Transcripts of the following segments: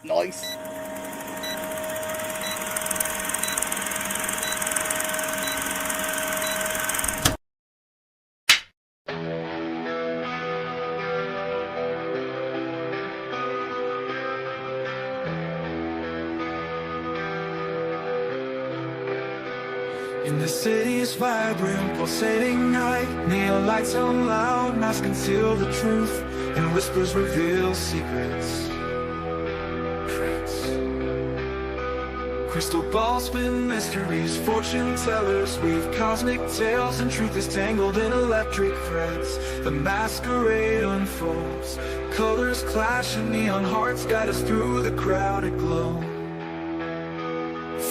Nice. In the city's vibrant, pulsating night, neon lights on loud, masks conceal the truth, and whispers reveal secrets. Crystal balls spin mysteries, fortune tellers weave cosmic tales, and truth is tangled in electric threads. The masquerade unfolds, colors clash and neon hearts guide us through the crowded glow.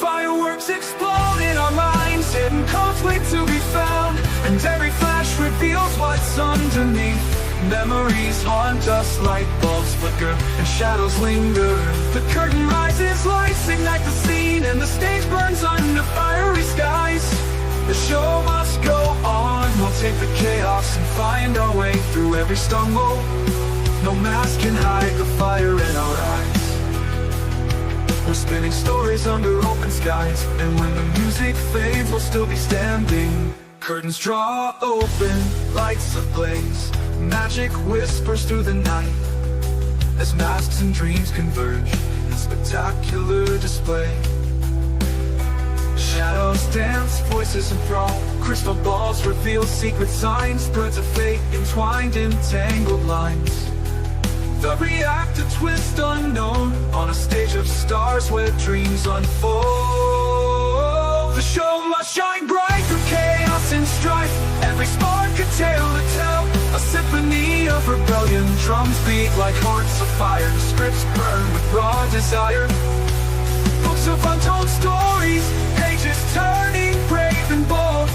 Fireworks explode in our minds, hidden conflict to be found, and every flash reveals what's underneath. Memories haunt us, light bulbs flicker and shadows linger. The curtain rises, lights ignite the scene, and the stage burns under fiery skies. The show must go on, we'll take the chaos and find our way through every stumble. No mask can hide the fire in our eyes. We're spinning stories under open skies, and when the music fades, we'll still be standing. Curtains draw open, lights ablaze, magic whispers through the night, as masks and dreams converge in a spectacular display. Shadows dance, voices enthrall, crystal balls reveal secret signs, threads of fate entwined in tangled lines. The reactor twist unknown, on a stage of stars where dreams unfold. The show must shine bright through chaos and strife, every spark a tale to tell, a symphony of rebellion. Drums beat like hearts of fire, scripts burn with raw desire. Books of untold stories, pages turning brave and bold.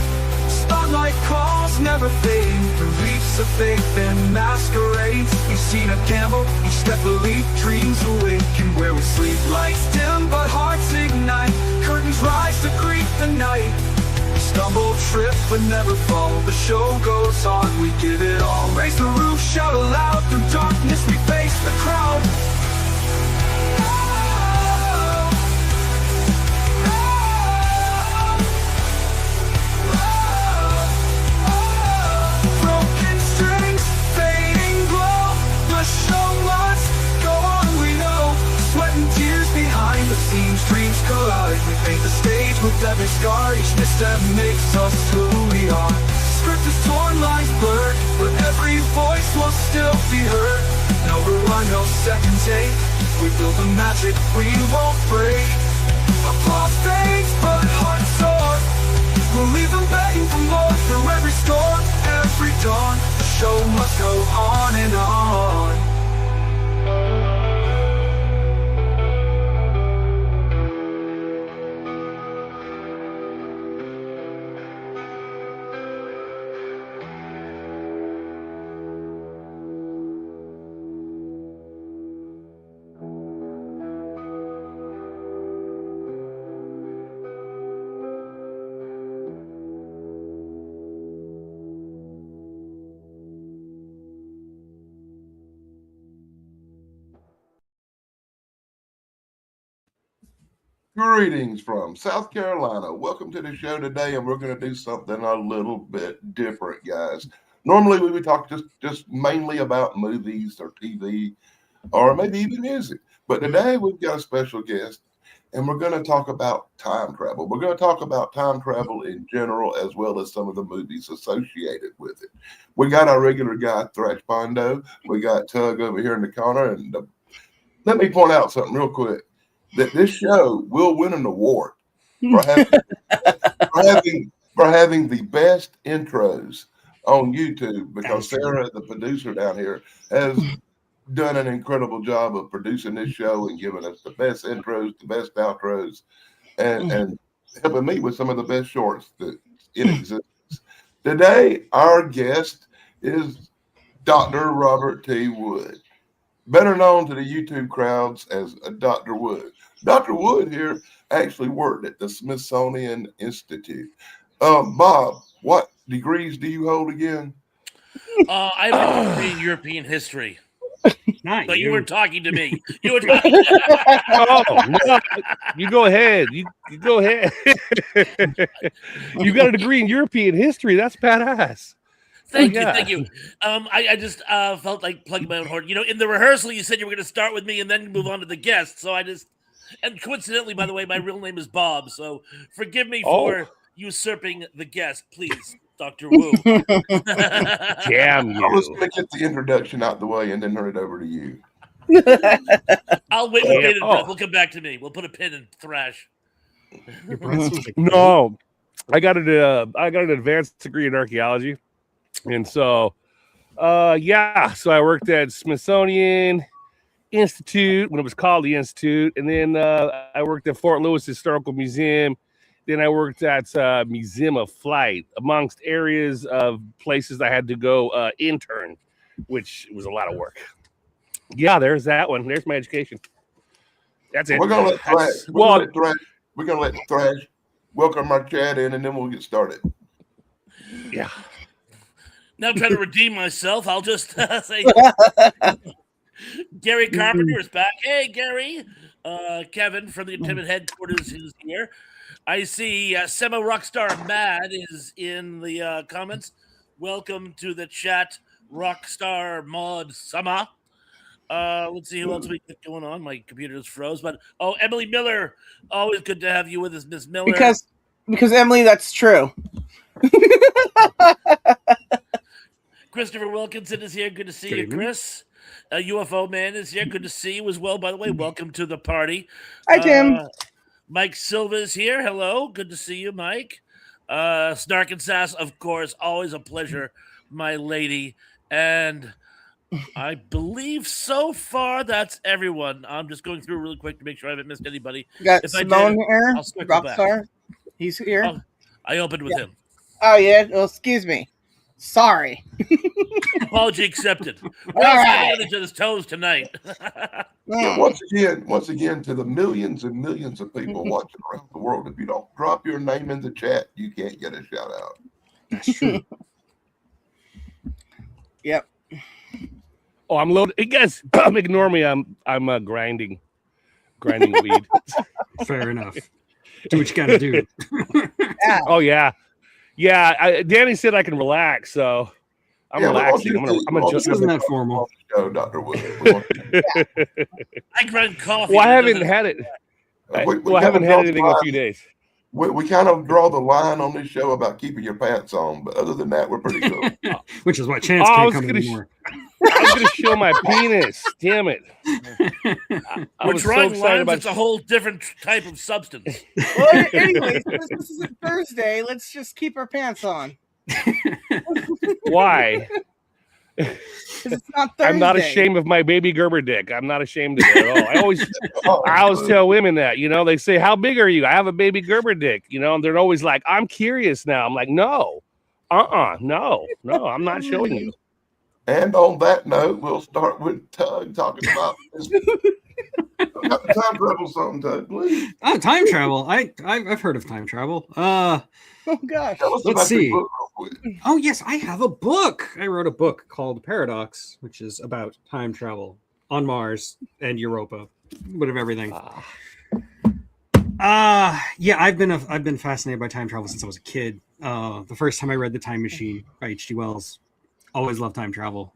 Spotlight calls never fading through leaps of faith and masquerades. We've seen a gamble, each step a leap, dreams awaken where we sleep. Lights dim but hearts ignite, curtains rise to greet the night. We stumble, trip but never fall, the show goes on, we give it all. Raise the roof, shout aloud, through darkness we face the crowd. Dreams collide, we paint the stage with every scar. Each misstep makes us who we are. Script is torn, lines blurred, but every voice will still be heard. No rewind, no second take, we build the magic we won't break. Applause fades, but hearts soar, we'll leave them begging for more. Through every storm, every dawn, the show must go on and on. Greetings from South Carolina. Welcome to the show today, and we're going to do something a little bit different, guys. Normally, we would talk just mainly about movies or TV or maybe even music. But today, we've got a special guest, and we're going to talk about time travel. We're going to talk about time travel in general, as well as some of the movies associated with it. We got our regular guy, Thrash Pondo. We got Tug over here in the corner. And let me point out something real quick. That this show will win an award for having the best intros on YouTube, because Sarah, the producer down here, has done an incredible job of producing this show and giving us the best intros, the best outros, and helping me with some of the best shorts that in existence. Today, our guest is Dr. Robert T. Wood, better known to the YouTube crowds as Dr. Wood. Dr. Wood here actually worked at the Smithsonian Institute. Bob, what degrees do you hold again? I have a degree in European history. Not No, you. you weren't talking to me. You were talking. Oh no! You go ahead. You go ahead. You got a degree in European history. That's badass. Thank yeah. you. I just felt like plugging my own horn. You know, in the rehearsal, you said you were going to start with me and then move on to the guest. So and coincidentally, by the way, my real name is Bob. So forgive me for usurping the guest, please, Dr. Wu. Damn I was you! going to get the introduction out the way and then turn it over to you. I'll wait with Yeah. bated breath. We'll come back to me. We'll put a pin in Thrash. Your breath smells like No, I got an advanced degree in archaeology, and so so I worked at Smithsonian Institute when it was called the Institute, and then I worked at Fort Lewis Historical Museum. Then I worked at Museum of Flight, amongst areas of places I had to go intern, which was a lot of work. Yeah, there's that one. There's my education. That's it. We're gonna let Thrash. That's- We're gonna let Thrash welcome our chat in, and then we'll get started. Yeah. Now I'm trying to redeem myself. I'll just say Gary Carpenter is back. Hey, Gary. Kevin from the Intimate Headquarters is here. I see Sema Rockstar Mad is in the comments. Welcome to the chat, Rockstar Mod Sama. Let's see who else we got going on. My computer is froze, but Emily Miller. Always good to have you with us, Miss Miller. Because Emily, that's true. Christopher Wilkinson is here. Good to see you, Chris. UFO Man is here. Good to see you as well, by the way. Welcome to the party. Hi, Tim. Mike Silva is here. Hello. Good to see you, Mike. Snark and Sass, of course. Always a pleasure, my lady. And I believe so far that's everyone. I'm just going through really quick to make sure I haven't missed anybody. You got If Simone here, I'll circle back. Rockstar. He's here. I opened with him. Oh, yeah. Well, excuse me. Sorry. Apology accepted. We're All all right. stepping on each other's toes tonight. Yeah, once again, to the millions and millions of people watching around the world, if you don't drop your name in the chat, you can't get a shout out. That's true. Yep. Oh, I'm loaded. Hey guys, ignore me. I'm grinding weed. Fair enough. Do what you got to do. Yeah. Oh yeah. Danny said I can relax, so I'm relaxing. I'm This isn't that formal. Show, Dr. Wood. I grind coffee. Well, I haven't had it. I haven't had anything in a few days. We kind of draw the line on this show about keeping your pants on, but other than that, we're pretty cool. Which is why Chance I can't was come gonna anymore. I was going to show my penis. Damn it! I We're was drawing so lines. excited It's a whole different type of substance. Well, anyway, since this is a Thursday, let's just keep our pants on. Why? 'Cause it's not Thursday. I'm not ashamed of my baby Gerber dick. I'm not ashamed of it at all. I always tell women that, they say, "How big are you?" I have a baby Gerber dick, and they're always like, "I'm curious now." I'm like, "No, no, I'm not showing you." And on that note, we'll start with Tug talking about this. Time travel something, Tug, please. Oh, time travel. I've heard of time travel. Oh gosh. Tell us Let's about see. your book real quick. Oh yes, I have a book. I wrote a book called Paradox, which is about time travel on Mars and Europa, a bit of everything. Yeah, I've been fascinated by time travel since I was a kid. The first time I read The Time Machine by H.G. Wells. Always loved time travel.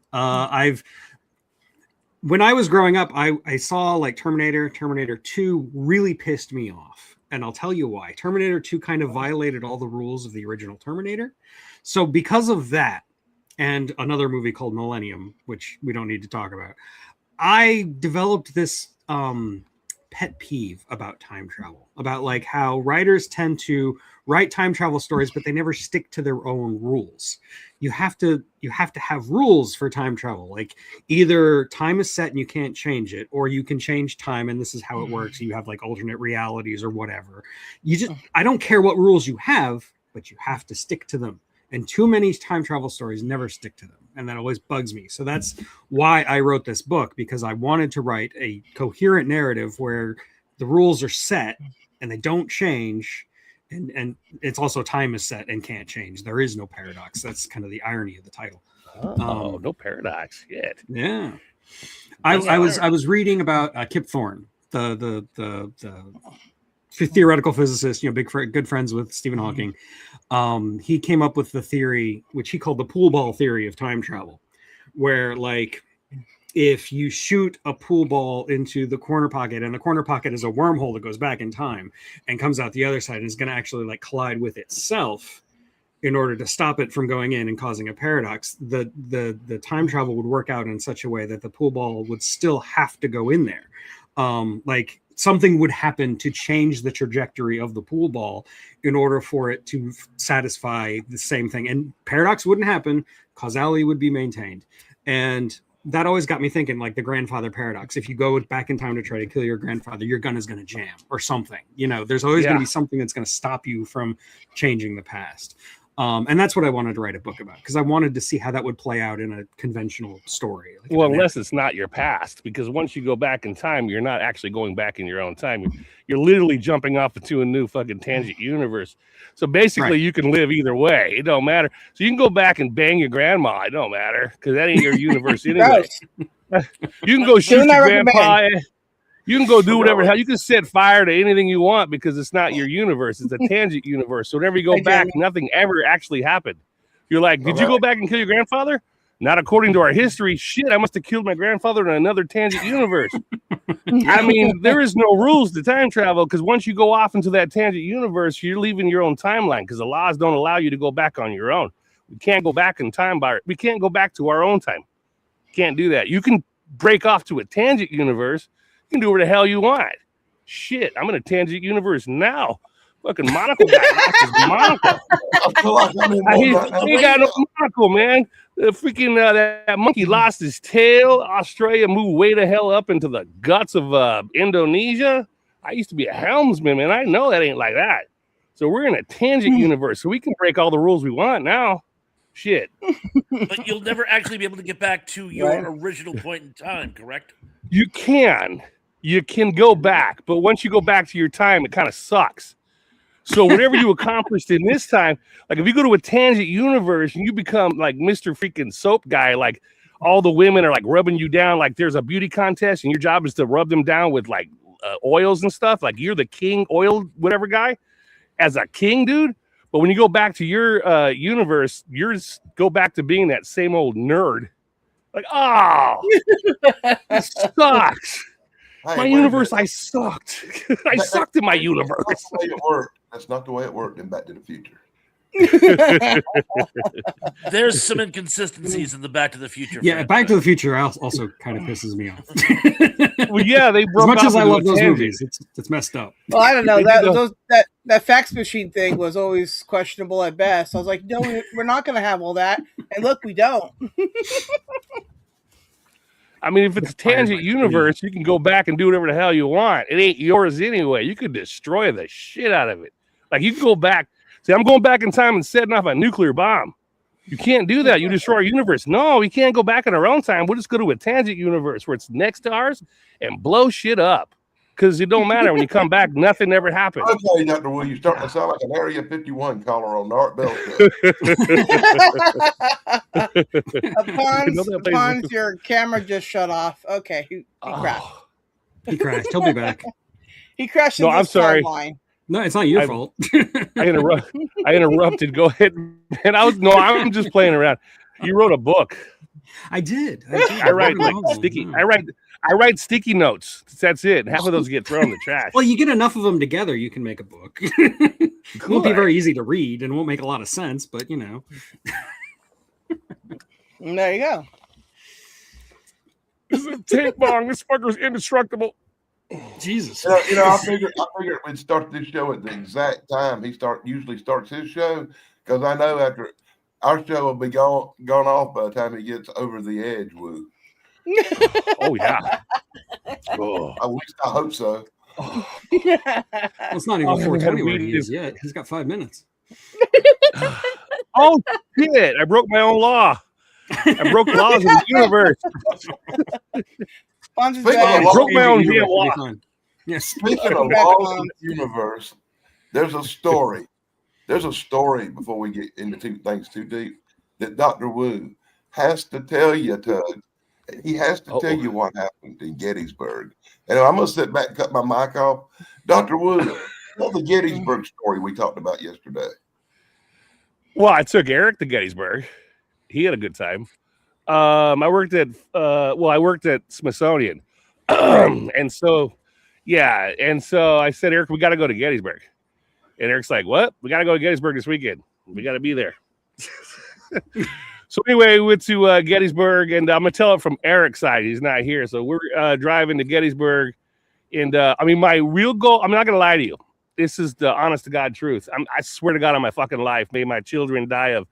When I was growing up, I saw like Terminator 2 really pissed me off. And I'll tell you why. Terminator 2 kind of violated all the rules of the original Terminator. So because of that, and another movie called Millennium, which we don't need to talk about, I developed this pet peeve about time travel, about like how writers tend to write time travel stories, but they never stick to their own rules. You have to have rules for time travel. Like either time is set and you can't change it, or you can change time and this is how it works. You have like alternate realities or whatever. I don't care what rules you have, but you have to stick to them. And too many time travel stories never stick to them. And that always bugs me. So that's why I wrote this book, because I wanted to write a coherent narrative where the rules are set and they don't change. And it's also time is set and can't change. There is no paradox. That's kind of the irony of the title. No paradox yet. Yeah. I was reading about Kip Thorne, the theoretical physicist, good friends with Stephen Hawking. He came up with the theory, which he called the pool ball theory of time travel, where like if you shoot a pool ball into the corner pocket, and the corner pocket is a wormhole that goes back in time and comes out the other side and is going to actually like collide with itself in order to stop it from going in and causing a paradox, the time travel would work out in such a way that the pool ball would still have to go in there. Like something would happen to change the trajectory of the pool ball in order for it to satisfy the same thing. And paradox wouldn't happen. Causality would be maintained. And that always got me thinking, like the grandfather paradox. If you go back in time to try to kill your grandfather, your gun is going to jam or something. There's always going to be something that's going to stop you from changing the past. And that's what I wanted to write a book about, because I wanted to see how that would play out in a conventional story. Like well, unless it's not your past, because once you go back in time, you're not actually going back in your own time. You're literally jumping off into a new fucking tangent universe. So basically, you can live either way. It don't matter. So you can go back and bang your grandma. It don't matter, because that ain't your universe anyway. You can go shoot your grandpa. You can go do whatever the hell. You can set fire to anything you want because it's not your universe. It's a tangent universe. So whenever you go back, nothing ever actually happened. You're like, did you go back and kill your grandfather? Not according to our history. Shit, I must have killed my grandfather in another tangent universe. I mean, there is no rules to time travel, because once you go off into that tangent universe, you're leaving your own timeline, because the laws don't allow you to go back on your own. We can't go back in time. We can't go back to our own time. Can't do that. You can break off to a tangent universe. You can do whatever the hell you want. Shit, I'm in a tangent universe now. Fucking monocle guy lost his monocle. He ain't got no monocle, man. The freaking that monkey lost his tail. Australia moved way the hell up into the guts of Indonesia. I used to be a helmsman, man. I know that ain't like that. So we're in a tangent universe, so we can break all the rules we want now. Shit. But you'll never actually be able to get back to your original point in time, correct? You can go back, but once you go back to your time, it kind of sucks. So whatever you accomplished in this time, like if you go to a tangent universe and you become like Mr. freaking soap guy, like all the women are like rubbing you down, like there's a beauty contest and your job is to rub them down with like oils and stuff. Like you're the king oil, whatever guy as a king, dude. But when you go back to your universe, go back to being that same old nerd. Like, oh, this sucks. Hey, my universe, I sucked. I sucked in my universe. That's not the way it worked in Back to the Future. There's some inconsistencies in the Back to the Future. Yeah, Back to the Future also kind of pisses me off. Well, yeah, they broke as much as I love those tangent. movies, it's messed up. Well, I don't know that fax machine thing was always questionable at best. I was like, no, we're not going to have all that, and look, we don't. I mean, if it's a tangent universe, you can go back and do whatever the hell you want. It ain't yours anyway. You could destroy the shit out of it. Like you can go back. See, I'm going back in time and setting off a nuclear bomb. You can't do that. You destroy our universe. No, we can't go back in our own time. We'll just go to a tangent universe where it's next to ours and blow shit up. Because it don't matter. When you come back, nothing ever happened. Okay, Dr. Will, you're starting to sound like an Area 51 caller on the Art Bell show. Pons, your camera just shut off. Okay, he crashed. He crashed. He'll be back. He crashed. No, I'm sorry. Timeline. No, it's not your fault. I interrupted. Go ahead. And I'm just playing around. You wrote a book. I did. I write like sticky. I write sticky notes. That's it. Half of those get thrown in the trash. Well, you get enough of them together, you can make a book. It won't be very easy to read and won't make a lot of sense, but you know. There you go. This is a tape bong. This fucker's indestructible. Jesus. I figured we'd start this show at the exact time he usually starts his show, because I know after our show will be gone off by the time he gets over the edge. Woo. Oh yeah. Oh. At least I hope so. Well, it's not even 4:20 where he is yet. He's got 5 minutes. Oh shit! I broke my own law. I broke laws of the universe. I broke my own damn law. Yes. Speaking of laws of the universe, there's a story. There's a story before we get into things too deep that Dr. Wu has to tell you, Tug. He has to tell Uh-oh. you what happened in Gettysburg. And I'm going to sit back and cut my mic off. Dr. Wood, tell the Gettysburg story we talked about yesterday. Well, I took Eric to Gettysburg. He had a good time. I worked at Smithsonian. And so I said, Eric, we got to go to Gettysburg. And Eric's like, what? We got to go to Gettysburg this weekend. We got to be there. So anyway, we went to Gettysburg, and I'm going to tell it from Eric's side. He's not here. So we're driving to Gettysburg. And my real goal, I'm not going to lie to you. This is the honest to God truth. I swear to God on my fucking life, may my children die of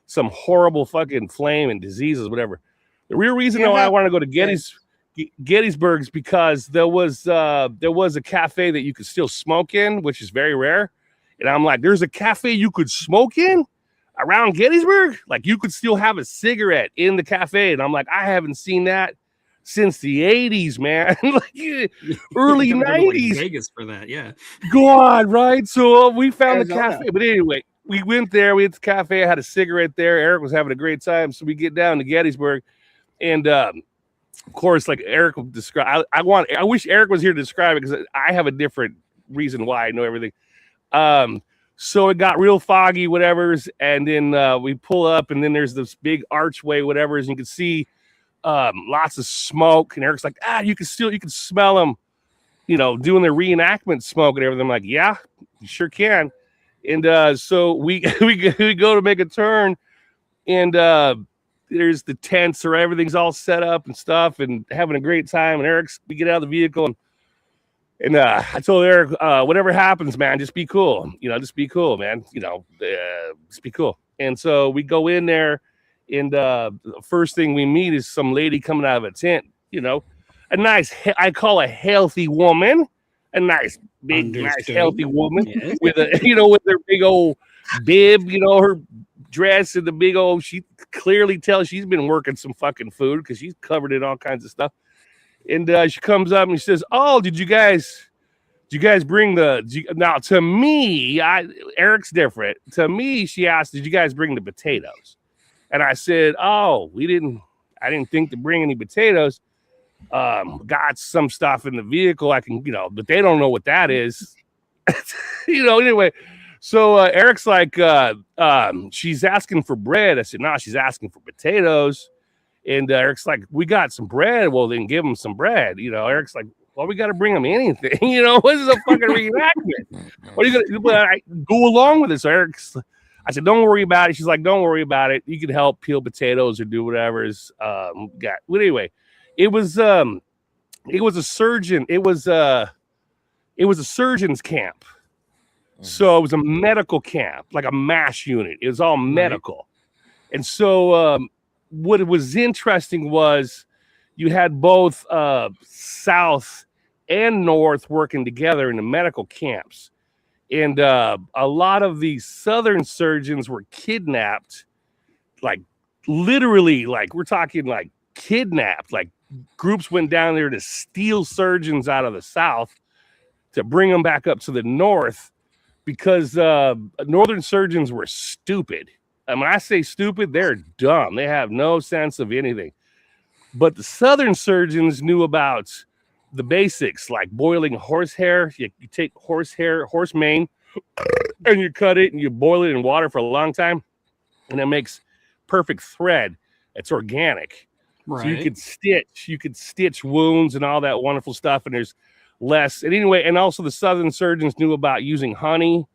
some horrible fucking flame and diseases, whatever. The real reason why I want to go to Gettysburg is because there was a cafe that you could still smoke in, which is very rare. And I'm like, there's a cafe you could smoke in around Gettysburg? Like, you could still have a cigarette in the cafe. And I'm like, I haven't seen that since the 80s, man. Like, early 90s. Vegas for that, yeah. God, right? So we found the Arizona. cafe. But anyway, we went there. We hit the cafe. I had a cigarette there. Eric was having a great time. So we get down to Gettysburg. And, of course, like Eric will describe, I wish Eric was here to describe it because I have a different reason why I know everything. So it got real foggy, whatever's, and then we pull up, and then there's this big archway, whatever's, and you can see lots of smoke. And Eric's like, you can smell them, doing their reenactment smoke and everything. I'm like, yeah, you sure can. And so we go to make a turn, and there's the tents or everything's all set up and stuff, and having a great time. And we get out of the vehicle, and I told Eric, whatever happens, man, just be cool. Just be cool, man. Just be cool. And so we go in there, and the first thing we meet is some lady coming out of a tent, a nice, I call a healthy woman, a nice, big, nice, healthy woman with with her big old bib, her dress and the big old, she clearly tells she's been working some fucking food because she's covered in all kinds of stuff. And she comes up and she says, "Oh, did you guys bring now to me, Eric's different. To me, she asked, did you guys bring the potatoes?" And I said, "Oh, I didn't think to bring any potatoes. Got some stuff in the vehicle. I can, but they don't know what that is." Anyway. So Eric's like, she's asking for bread. I said, no, she's asking for potatoes. And Eric's like, we got some bread. Well, then give them some bread. Eric's like, well, we got to bring them anything. This is a fucking reenactment. What are you going to go along with this? So I said, don't worry about it. She's like, don't worry about it. You can help peel potatoes or do whatever's got. But anyway, it was a surgeon. It was a surgeon's camp. So it was a medical camp, like a MASH unit. It was all medical. Right. And so what was interesting was you had both South and North working together in the medical camps. And a lot of these Southern surgeons were kidnapped, like literally, like we're talking like kidnapped. Like groups went down there to steal surgeons out of the South to bring them back up to the North. Because Northern surgeons were stupid. And when I say stupid, they're dumb. They have no sense of anything. But the Southern surgeons knew about the basics, like boiling horsehair. You take horse mane, and you cut it and you boil it in water for a long time, and it makes perfect thread. It's organic. Right. So you could stitch wounds and all that wonderful stuff, and there's less. And anyway, and also the Southern surgeons knew about using honey,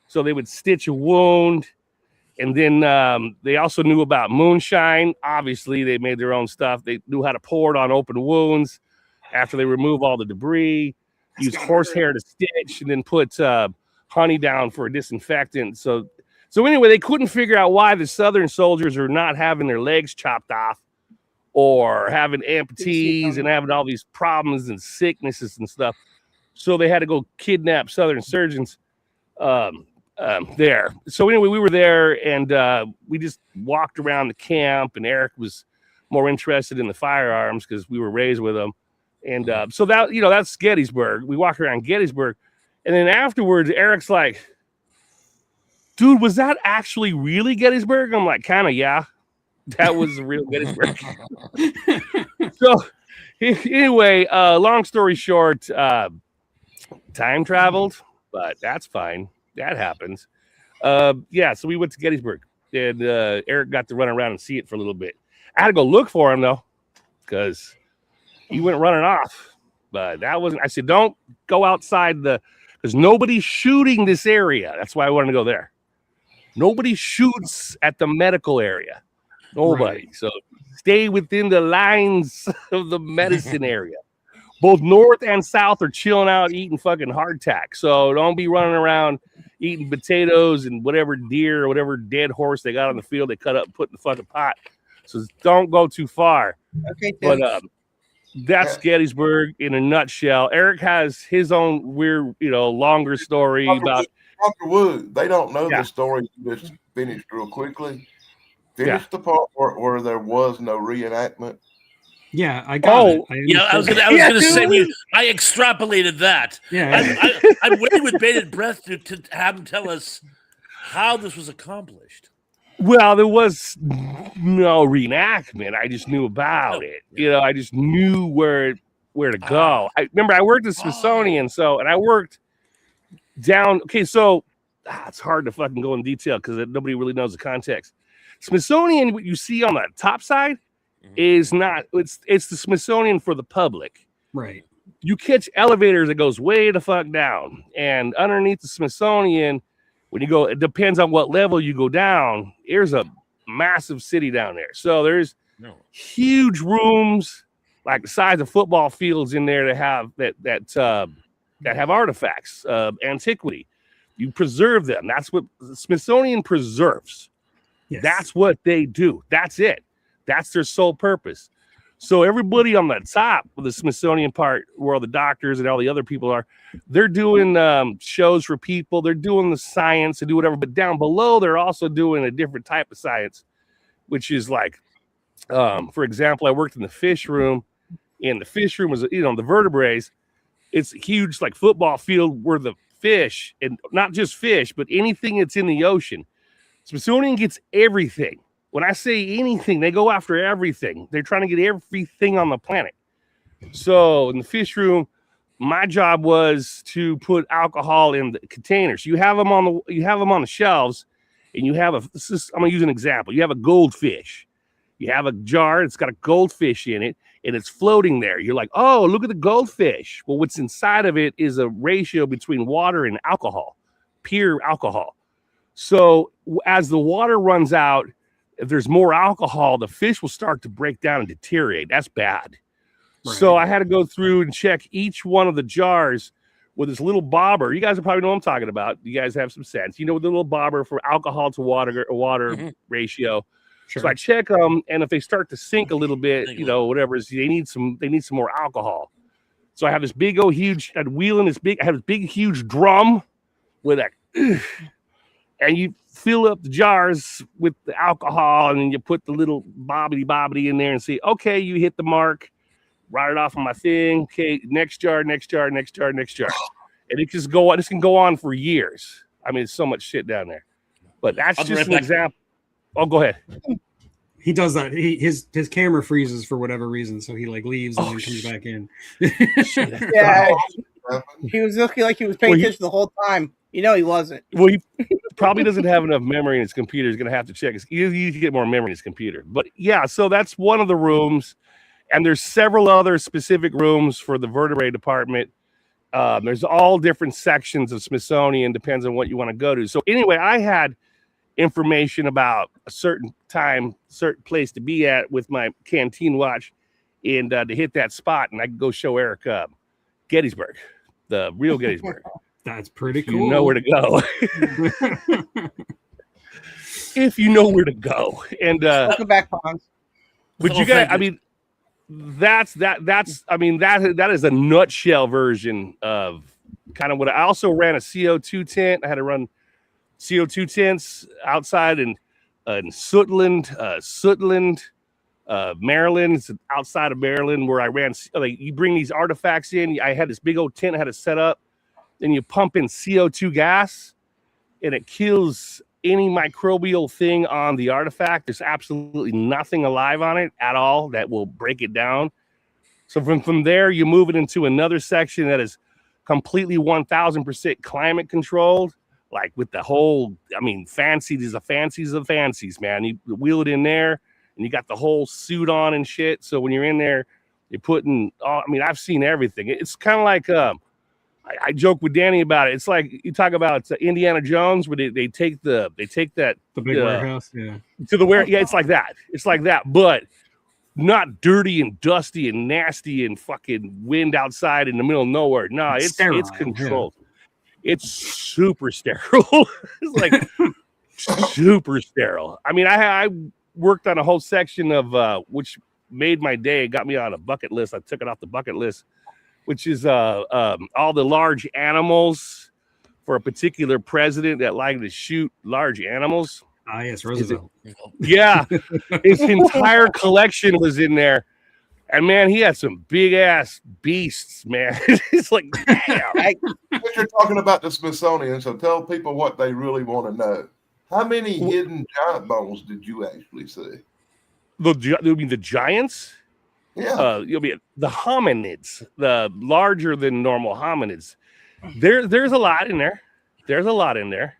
so they would stitch a wound. And then they also knew about moonshine. Obviously, they made their own stuff. They knew how to pour it on open wounds after they remove all the debris. Use horsehair to stitch, and then put honey down for a disinfectant. So anyway, they couldn't figure out why the Southern soldiers are not having their legs chopped off, or having amputees and having all these problems and sicknesses and stuff. So they had to go kidnap Southern surgeons there. So anyway, we were there, and we just walked around the camp, and Eric was more interested in the firearms because we were raised with them. And so that, that's Gettysburg. We walked around Gettysburg. And then afterwards, Eric's like, dude, was that actually really Gettysburg? I'm like, kind of, yeah. That was the real Gettysburg. So anyway, long story short, time traveled, but that's fine. That happens. Yeah, so we went to Gettysburg, and Eric got to run around and see it for a little bit. I had to go look for him though, because he went running off. But that wasn't. I said, don't go outside because nobody's shooting this area. That's why I wanted to go there. Nobody shoots at the medical area. Nobody. Right. So stay within the lines of the medicine area. Both north and south are chilling out, eating fucking hardtack. So don't be running around eating potatoes and whatever deer or whatever dead horse they got on the field they cut up and put in the fucking pot. So don't go too far. Okay, Tim. But that's Gettysburg in a nutshell. Eric has his own weird, longer story about Dr. Wood. They don't know Yeah. the story. You just finished real quickly. Finish the part where there was no reenactment. Yeah, I got it. I was understand. gonna say I extrapolated that. Yeah. I'm waiting with bated breath to have him tell us how this was accomplished. Well, there was no reenactment. I just knew about it. I just knew where to go. I remember I worked at Smithsonian, and I worked down. Okay, so it's hard to fucking go in detail because nobody really knows the context. Smithsonian, what you see on the top side is not. It's the Smithsonian for the public. Right. You catch elevators that goes way the fuck down, and underneath the Smithsonian. When you go, it depends on what level you go down. There's a massive city down there. So there's huge rooms like the size of football fields in there that have artifacts of antiquity. You preserve them. That's what the Smithsonian preserves. Yes. That's what they do. That's it. That's their sole purpose. So everybody on the top of the Smithsonian part, where all the doctors and all the other people are, they're doing shows for people. They're doing the science and do whatever. But down below, they're also doing a different type of science, which is like, for example, I worked in the fish room. And the fish room was, the vertebrates. It's a huge, like, football field where the fish, and not just fish, but anything that's in the ocean. Smithsonian gets everything. When I say anything, they go after everything. They're trying to get everything on the planet. So in the fish room, my job was to put alcohol in the containers. You have them on the shelves, and you have I'm gonna use an example. You have a goldfish. You have a jar. It's got a goldfish in it, and it's floating there. You're like, oh, look at the goldfish. Well, what's inside of it is a ratio between water and alcohol, pure alcohol. So as the water runs out, if there's more alcohol, the fish will start to break down and deteriorate. That's bad. Right. So I had to go through and check each one of the jars with this little bobber. You guys probably know what I'm talking about. You guys have some sense. You know, with the little bobber for alcohol to water ratio. Sure. So I check them, and if they start to sink a little bit, whatever, they need some more alcohol. So I have this big old huge. I have this big huge drum with a, and you fill up the jars with the alcohol, and then you put the little bobbity in there and say, okay, you hit the mark. Write it off on my thing. Okay, next jar. And it just go on. This can go on for years. I mean, it's so much shit down there. But that's just an example. Oh, go ahead. He does that. His camera freezes for whatever reason, so he leaves and then comes back in. Yeah, he was looking like he was paying attention the whole time. He wasn't. Well, he probably doesn't have enough memory in his computer. He's going to have to check. You need to get more memory in his computer. But yeah, so that's one of the rooms. And there's several other specific rooms for the vertebrate department. There's all different sections of Smithsonian, depends on what you want to go to. So anyway, I had information about a certain time, certain place to be at with my canteen watch and to hit that spot. And I could go show Eric Gettysburg, the real Gettysburg. That's pretty cool. You know where to go. If you know where to go. And welcome back, Pons. But you got, I mean, that is a nutshell version of kind of what I also ran a CO2 tent. I had to run CO2 tents outside in Sootland, Maryland. It's outside of Maryland where I ran. You bring these artifacts in. I had this big old tent I had to set up. Then you pump in CO2 gas, and it kills any microbial thing on the artifact. There's absolutely nothing alive on it at all that will break it down. So from there, you move it into another section that is completely 1000% climate controlled, like with the whole, I mean, fancies of fancies, man. You wheel it in there and you got the whole suit on and shit. So when you're in there, you're putting, I mean, I've seen everything. It's kind of like, I joke with Danny about it. It's like you talk about Indiana Jones, where they take that The big warehouse, yeah. to the where, yeah, it's like that. It's like that, but not dirty and dusty and nasty and fucking wind outside in the middle of nowhere. No, it's controlled. Yeah. It's super sterile. It's like super sterile. I mean, I worked on a whole section of which made my day. It got me on a bucket list. I took it off the bucket list, which is all the large animals for a particular president that liked to shoot large animals. Ah, yes, Roosevelt. Yeah, his entire collection was in there, and man, he had some big ass beasts, man. It's like, damn. You're talking about the Smithsonian, so tell people what they really want to know. How many hidden giant bones did you actually see? You mean the giants? Yeah, You'll be the hominids, the larger than normal hominids. There's a lot in there. There's a lot in there.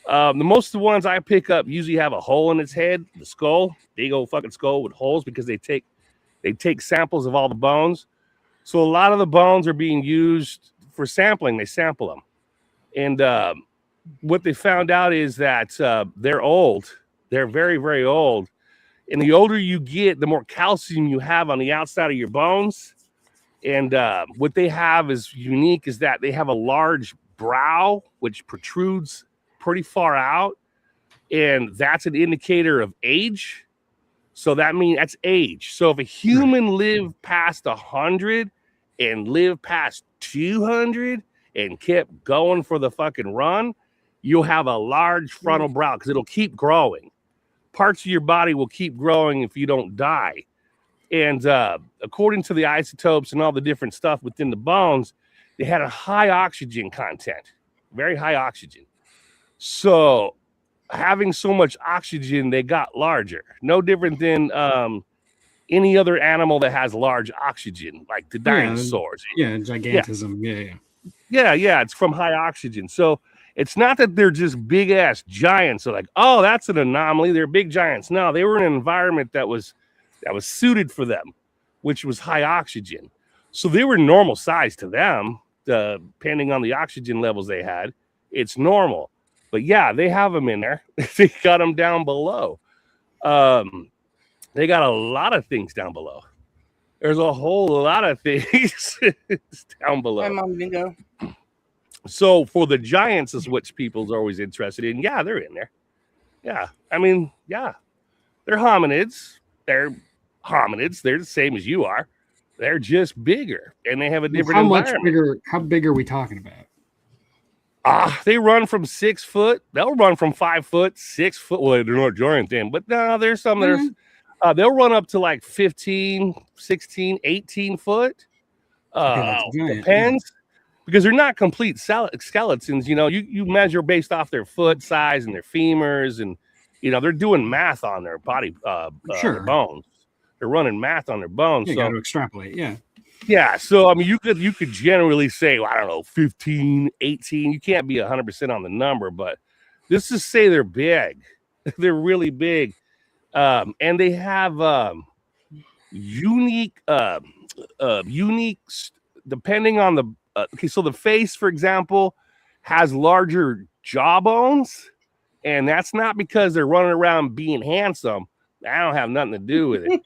The most of the ones I pick up usually have a hole in its head, the skull, big old fucking skull with holes, because they take samples of all the bones. So a lot of the bones are being used for sampling. They sample them, and what they found out is that they're old. They're very, very old. And the older you get, the more calcium you have on the outside of your bones. And what they have is unique is that they have a large brow, which protrudes pretty far out. And that's an indicator of age. So that means that's age. So if a human lived past 100 and lived past 200 and kept going for the fucking run, you'll have a large frontal brow because it'll keep growing. Parts of your body will keep growing if you don't die. And according to the isotopes and all the different stuff within the bones, they had a high oxygen content, very high oxygen. So having so much oxygen, they got larger. No different than any other animal that has large oxygen, like the dinosaurs. Yeah, gigantism. Yeah. It's from high oxygen. So it's not that they're just big ass giants. So like, oh, that's an anomaly. They're big giants. No, they were in an environment that was suited for them, which was high oxygen. So they were normal size to them, depending on the oxygen levels they had. It's normal. But yeah, they have them in there. They got them down below. They got a lot of things down below. There's a whole lot of things down below. My mom bingo. So for the giants is what people's always interested in. Yeah, they're in there. Yeah. I mean, yeah. They're hominids. They're the same as you are. They're just bigger. And they have a different environment. How big are we talking about? They run from 6 foot. They'll run from 5 foot, 6 foot. Well, they're not giant then, but no, there's some that are, they'll run up to like 15, 16, 18 foot. Depends, because they're not complete skeletons. You know, you measure based off their foot size and their femurs, and you know, they're doing math on their body, their bones. They're running math on their bones. You got to extrapolate, yeah. Yeah, so I mean, you could generally say, well, I don't know, 15, 18. You can't be 100% on the number, but let's just say they're big. They're really big, and they have unique, depending on the. Okay, so the face, for example, has larger jaw bones, and that's not because they're running around being handsome. I don't have nothing to do with it.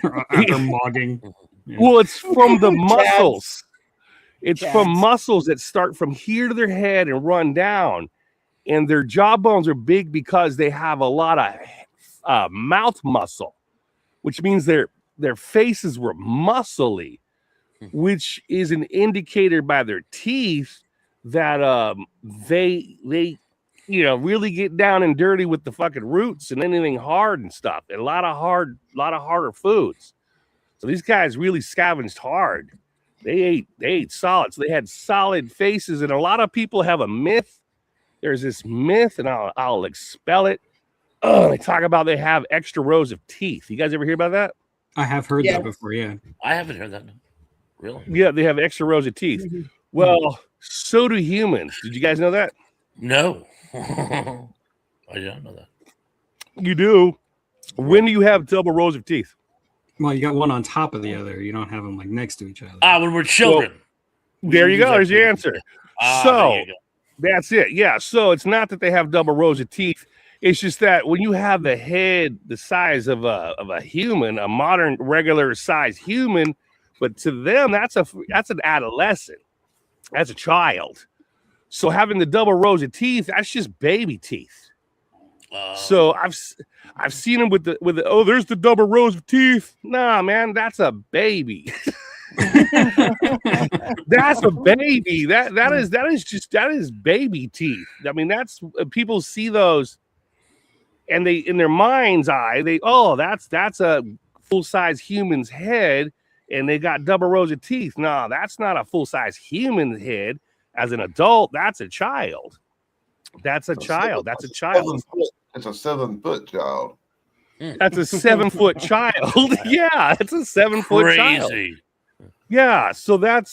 After mogging. Yeah. Well, it's from the muscles. It's from muscles that start from here to their head and run down. And their jawbones are big because they have a lot of mouth muscle, which means their faces were muscly, which is an indicator by their teeth that they really get down and dirty with the fucking roots and anything hard and stuff. And a lot of harder foods. So these guys really scavenged hard. They ate solid. So they had solid faces. And a lot of people have a myth. There's this myth, and I'll expel it. They talk about they have extra rows of teeth. You guys ever hear about that? I have heard that before, yeah. I haven't heard that. Really? Yeah, they have extra rows of teeth. Well, so do humans. Did you guys know that? No. I don't know that. You do. When do you have double rows of teeth? Well, you got one on top of the other. You don't have them like next to each other. When we're children. There you go. There's your answer. So there you go. that's it. Yeah. So it's not that they have double rows of teeth. It's just that when you have the head the size of a human, a modern regular size human, but to them that's an adolescent. That's a child. So having the double rows of teeth, that's just baby teeth. So I've seen them with the oh, there's the double rows of teeth. Nah, man, that's a baby. That's a baby. That is baby teeth. I mean, that's people see those, and they in their mind's eye, that's a full size human's head, and they got double rows of teeth. No, that's not a full size human head. As an adult, that's a child. That's a child. That's a child. It's a 7-foot child. That's a 7-foot child. Yeah, it's a 7-foot child. Yeah, so that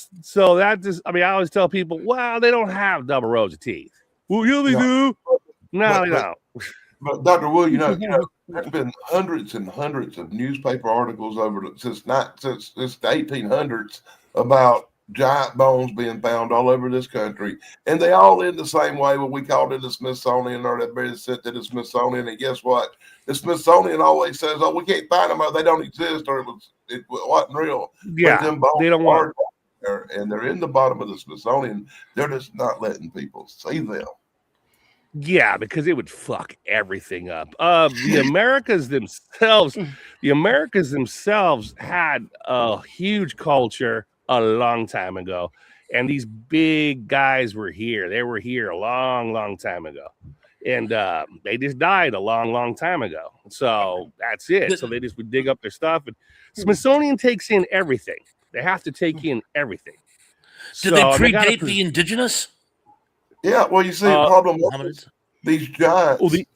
just, I mean, I always tell people, well, they don't have double rows of teeth. Well, yeah, they do. No, they don't. But Dr. Will, you know, there's been hundreds and hundreds of newspaper articles since the 1800s about giant bones being found all over this country, and they all end the same way. When we called it the Smithsonian, or they've been sent to the Smithsonian, and guess what? The Smithsonian always says, "Oh, we can't find them, or they don't exist, or it wasn't real." Yeah, they don't want there, and they're in the bottom of the Smithsonian. They're just not letting people see them. Yeah, because it would fuck everything up. The Americas themselves had a huge culture a long time ago, and these big guys were here. They were here a long time ago, and they just died a long time ago. So that's it. So they just would dig up their stuff, and Smithsonian takes in everything. They have to take in everything. Did they predate the indigenous? Yeah, well, you see, the problem was these giants lived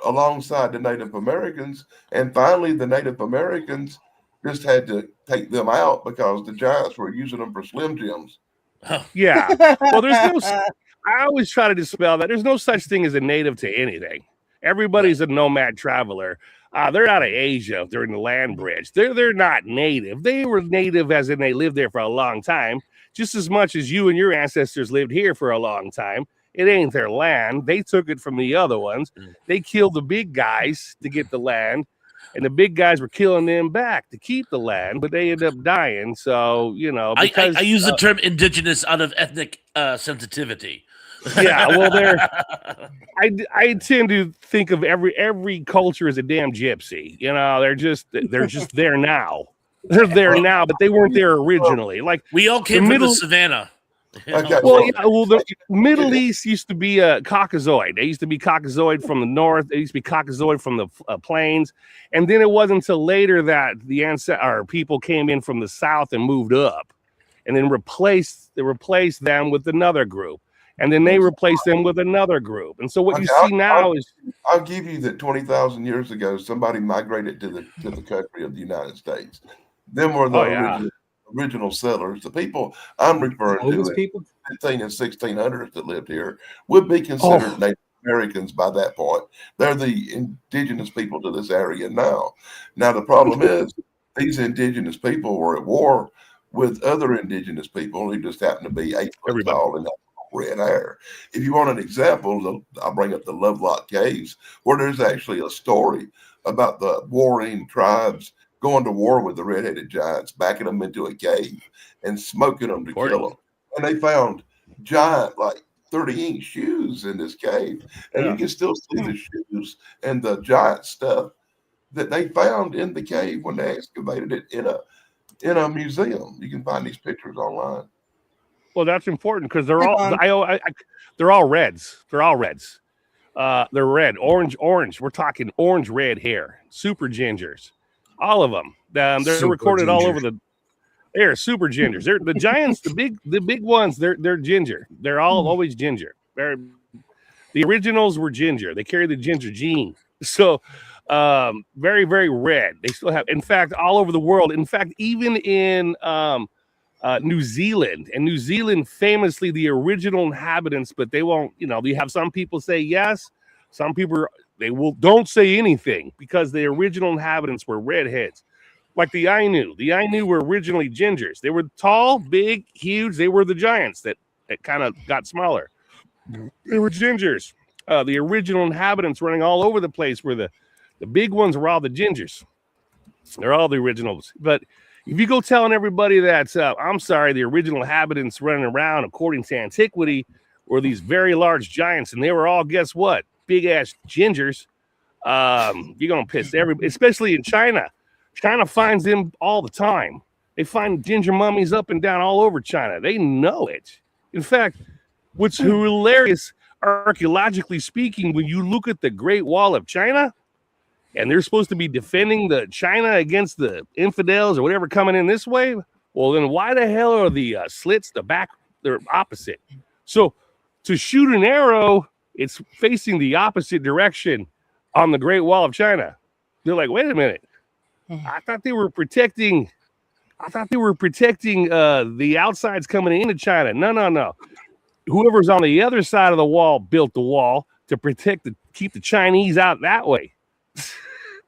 alongside the Native Americans, and finally the Native Americans just had to take them out because the giants were using them for Slim Jims. Yeah. Well, I always try to dispel that. There's no such thing as a native to anything. Everybody's a nomad traveler. They're out of Asia during the land bridge. They're not native. They were native as in they lived there for a long time, just as much as you and your ancestors lived here for a long time. It ain't their land. They took it from the other ones. They killed the big guys to get the land, and the big guys were killing them back to keep the land, but they ended up dying. So, you know, because, I use the term indigenous out of ethnic sensitivity. Yeah, well, I tend to think of every culture as a damn gypsy. You know, they're just there now. They're there now, but they weren't there originally. Like we all came from the savannah. Okay. Well, the Middle East used to be a Caucasoid. They used to be Caucasoid from the north. They used to be Caucasoid from the plains. And then it wasn't until later that people came in from the south and moved up, and then replaced them with another group, and then they replaced them with another group. And so what you see now is, I'll give you that 20,000 years ago, somebody migrated to the country of the United States. Them were the original settlers. The people I'm referring to, people 15 and 1600s that lived here, would be considered Native Americans by that point. They're the indigenous people to this area now. Now the problem is these indigenous people were at war with other indigenous people who just happened to be 8 foot tall and red hair. If you want an example, I'll bring up the Lovelock Caves, where there's actually a story about the warring tribes going to war with the red-headed giants, backing them into a cave and smoking them to kill them. And they found giant, like 30-inch shoes in this cave. And you can still see the shoes and the giant stuff that they found in the cave when they excavated it in a museum. You can find these pictures online. Well, that's important because they're all reds. They're all reds. They're red, orange. We're talking orange, red hair, super gingers. All of them. They're super recorded ginger. All over they're super gingers. They're the giants, the big ones. They're ginger. They're all always ginger. The originals were ginger. They carry the ginger gene. So very, very red. They still have, in fact, all over the world. In fact, even in New Zealand. And New Zealand, famously, the original inhabitants, but they won't, you know, you have some people say yes, some people, don't say anything because the original inhabitants were redheads. Like the Ainu. The Ainu were originally gingers. They were tall, big, huge. They were the giants that kind of got smaller. They were gingers. The original inhabitants running all over the place were the big ones were all the gingers. They're all the originals. But if you go telling everybody that, I'm sorry, the original inhabitants running around, according to antiquity, were these very large giants, and they were all, guess what? Big-ass gingers. You're going to piss everybody, especially in China. China finds them all the time. They find ginger mummies up and down all over China. They know it. In fact, what's hilarious, archaeologically speaking, when you look at the Great Wall of China, and they're supposed to be defending the China against the infidels or whatever coming in this way, well, then why the hell are the slits, the back, they're opposite? So to shoot an arrow, it's facing the opposite direction on the Great Wall of China. They're like, wait a minute. I thought they were protecting the outsides coming into China. No. Whoever's on the other side of the wall built the wall to keep the Chinese out that way.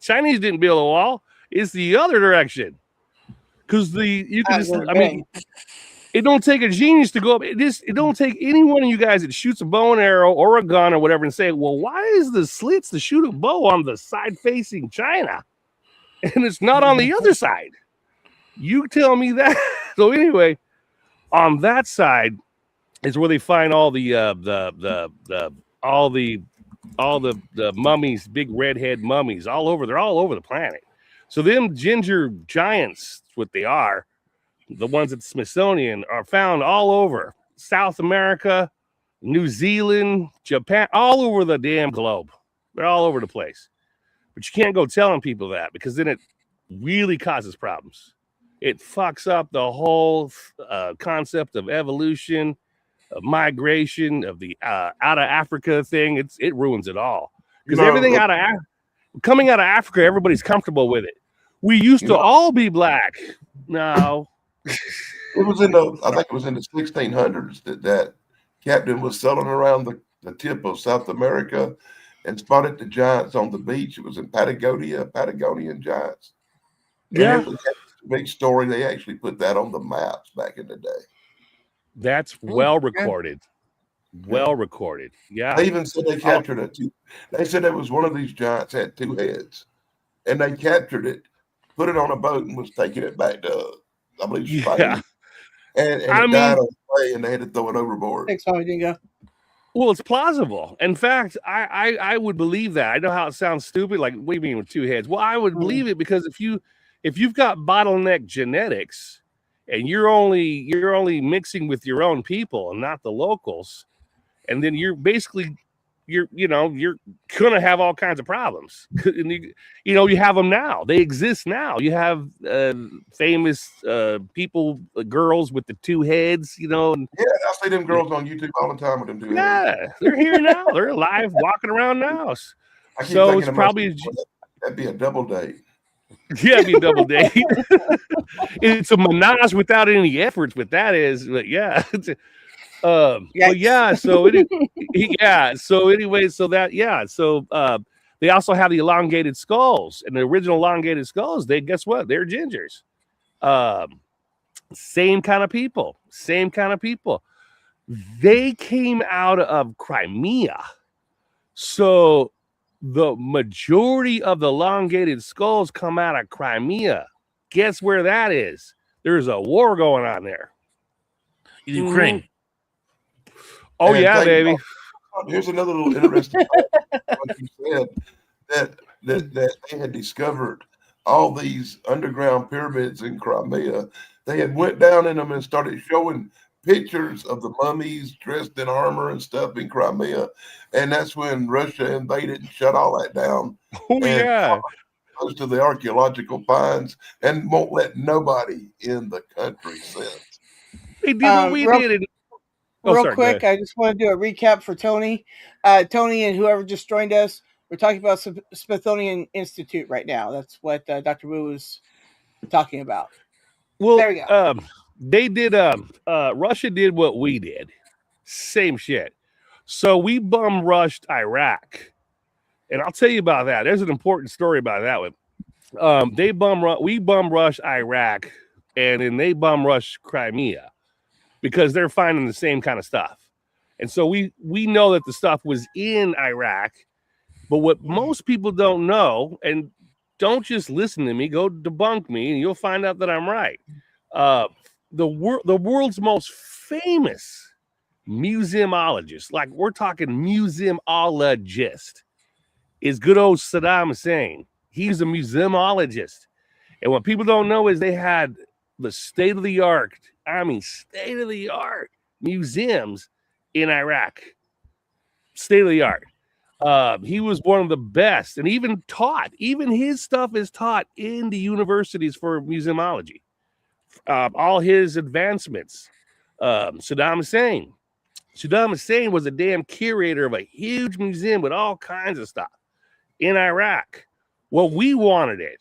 Chinese didn't build a wall. It's the other direction. Because it don't take a genius to go up. It don't take any one of you guys that shoots a bow and arrow or a gun or whatever and say, well, why is the slits to shoot a bow on the side facing China? And it's not on the other side. You tell me that. So anyway, on that side is where they find all the mummies, big redhead mummies all over. They're all over the planet. So them ginger giants, what they are, the ones at the Smithsonian, are found all over South America, New Zealand, Japan, all over the damn globe. They're all over the place. But you can't go telling people that because then it really causes problems. It fucks up the whole concept of evolution, of migration, of the out of Africa thing. It ruins it all. Because everything coming out of Africa, everybody's comfortable with it. We used to all be black. No. It was I think it was in the 1600s that captain was sailing around the tip of South America and spotted the giants on the beach. It was in Patagonian giants. Yeah. And it was a big story. They actually put that on the maps back in the day. That's well recorded. Well recorded. Yeah. They even said they captured it. They said it was one of these giants had two heads. And they captured it, put it on a boat, and was taking it back to, I believe, Spain. Yeah. And it died on the way, and they had to throw it overboard. Thanks, Tommy Dingo. Well, it's plausible. In fact, I would believe that. I know how it sounds stupid. Like, what do you mean with two heads? Well, I would believe it because if you've got bottleneck genetics and you're only mixing with your own people and not the locals, and then you're basically you're gonna have all kinds of problems. And you have them now. They exist now. You have famous people, girls with the two heads. And, yeah, I see them girls on YouTube all the time with them two heads. Yeah, they're here now. They're alive, walking around now. So it's probably that'd be a double date. Yeah, it'd be a double date. It's a menage without any efforts. But that is, but yeah. They also have the elongated skulls, and the original elongated skulls, guess what? They're gingers. Same kind of people. They came out of Crimea. So the majority of the elongated skulls come out of Crimea. Guess where that is? There's a war going on there. In Ukraine. Oh, and yeah, baby. Here's another little interesting what you said, that they had discovered all these underground pyramids in Crimea. They had went down in them and started showing pictures of the mummies dressed in armor and stuff in Crimea. And that's when Russia invaded and shut all that down. Oh, yeah. Goes to the archaeological finds and won't let nobody in the country since. They did what we did. Real quick, I just want to do a recap for Tony. Tony and whoever just joined us, we're talking about Smithsonian Institute right now. That's what Dr. Wu was talking about. Well, there we go. they did Russia did what we did. Same shit. So we bum rushed Iraq. And I'll tell you about that. There's an important story about that one. We bum rushed Iraq, and then they bum rushed Crimea because they're finding the same kind of stuff. And so we know that the stuff was in Iraq, but what most people don't know, and don't just listen to me, go debunk me, and you'll find out that I'm right. The world's most famous museumologist, like we're talking museumologist, is good old Saddam Hussein. He's a museumologist. And what people don't know is they had the state-of-the-art museums in Iraq. State-of-the-art. He was one of the best, and even his stuff is taught in the universities for museumology. All his advancements. Saddam Hussein was a damn curator of a huge museum with all kinds of stuff in Iraq. Well, we wanted it.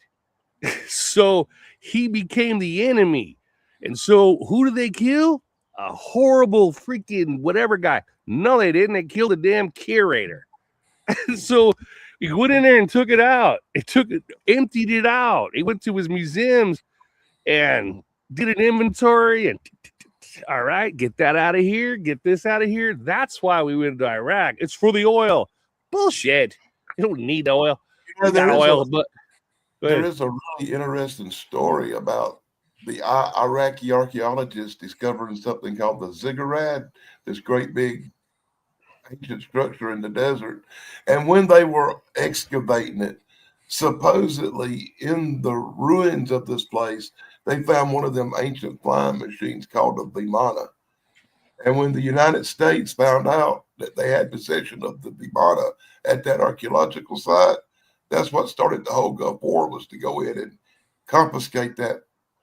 So he became the enemy. And so who did they kill? A horrible freaking whatever guy. No, they didn't. They killed a damn curator. So he went in there and took it out. Emptied it out. He went to his museums and did an inventory and all right, get that out of here. Get this out of here. That's why we went to Iraq. It's for the oil. Bullshit. You don't need oil. There There is a really interesting story about the Iraqi archaeologists discovering something called the ziggurat, this great big ancient structure in the desert. And when they were excavating it, supposedly in the ruins of this place, they found one of them ancient flying machines called a Vimana. And when the United States found out that they had possession of the Vimana at that archaeological site, that's what started the whole Gulf War, was to go in and confiscate that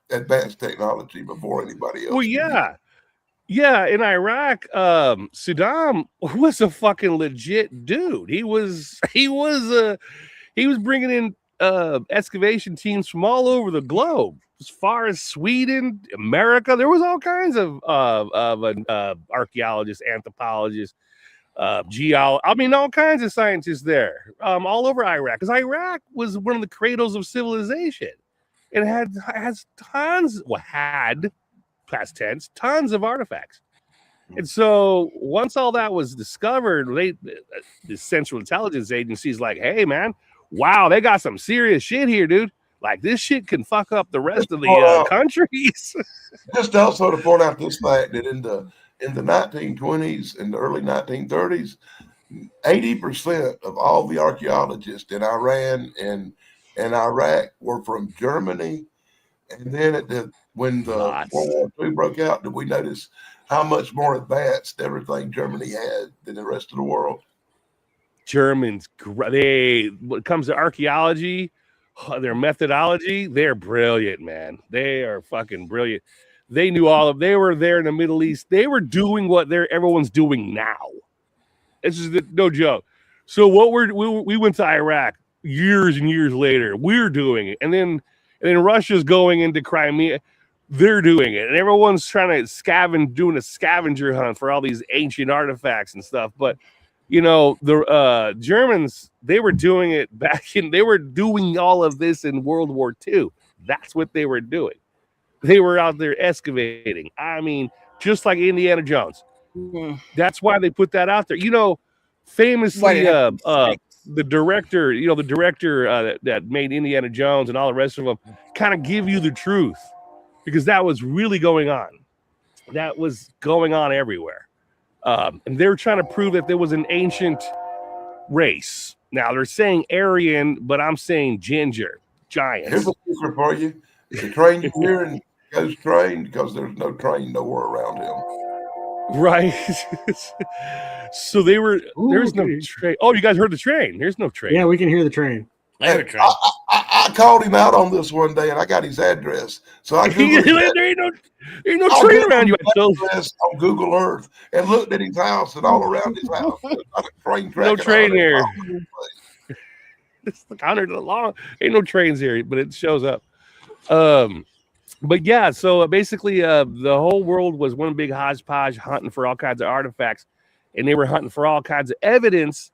advanced technology before anybody else. Well, yeah. Yeah, in Iraq, Saddam was a fucking legit dude. He was bringing in excavation teams from all over the globe, as far as Sweden, America. There was all kinds of archaeologists, anthropologists, all kinds of scientists there, all over Iraq, because Iraq was one of the cradles of civilization. It has tons past tense, tons of artifacts. And so once all that was discovered, the Central Intelligence Agency is like, hey, man, wow, they got some serious shit here, dude. Like, this shit can fuck up the rest of the countries. Just also to point out this fact that in the 1920s and the early 1930s, 80% of all the archaeologists in Iran and Iraq were from Germany. And then when the World War II broke out, did we notice how much more advanced everything Germany had than the rest of the world? Germans, when it comes to archaeology, their methodology, they're brilliant, man. They are fucking brilliant. They knew they were there in the Middle East. They were doing what everyone's doing now. It's just no joke. So we went to Iraq years and years later. We're doing it. And then Russia's going into Crimea. They're doing it. And everyone's trying to doing a scavenger hunt for all these ancient artifacts and stuff. But, the Germans, they were doing it they were doing all of this in World War II. That's what they were doing. They were out there excavating. I mean, just like Indiana Jones. That's why they put that out there. Famously, the director, that made Indiana Jones and all the rest of them kind of give you the truth, because that was really going on. That was going on everywhere. And they're trying to prove that there was an ancient race. Now they're saying Aryan, but I'm saying ginger, giants. Here's a secret for you. The train you hear and goes train because there's no train nowhere around him. Right. So there's no train. Oh, you guys heard the train. There's no train. Yeah, we can hear the train. I called him out on this one day, and I got his address. So I Googled there ain't no train around you. On Google Earth and looked at his house and all around his house. No train here. It's like 100 long. Ain't no trains here, but it shows up. But yeah, so basically, the whole world was one big hodgepodge hunting for all kinds of artifacts, and they were hunting for all kinds of evidence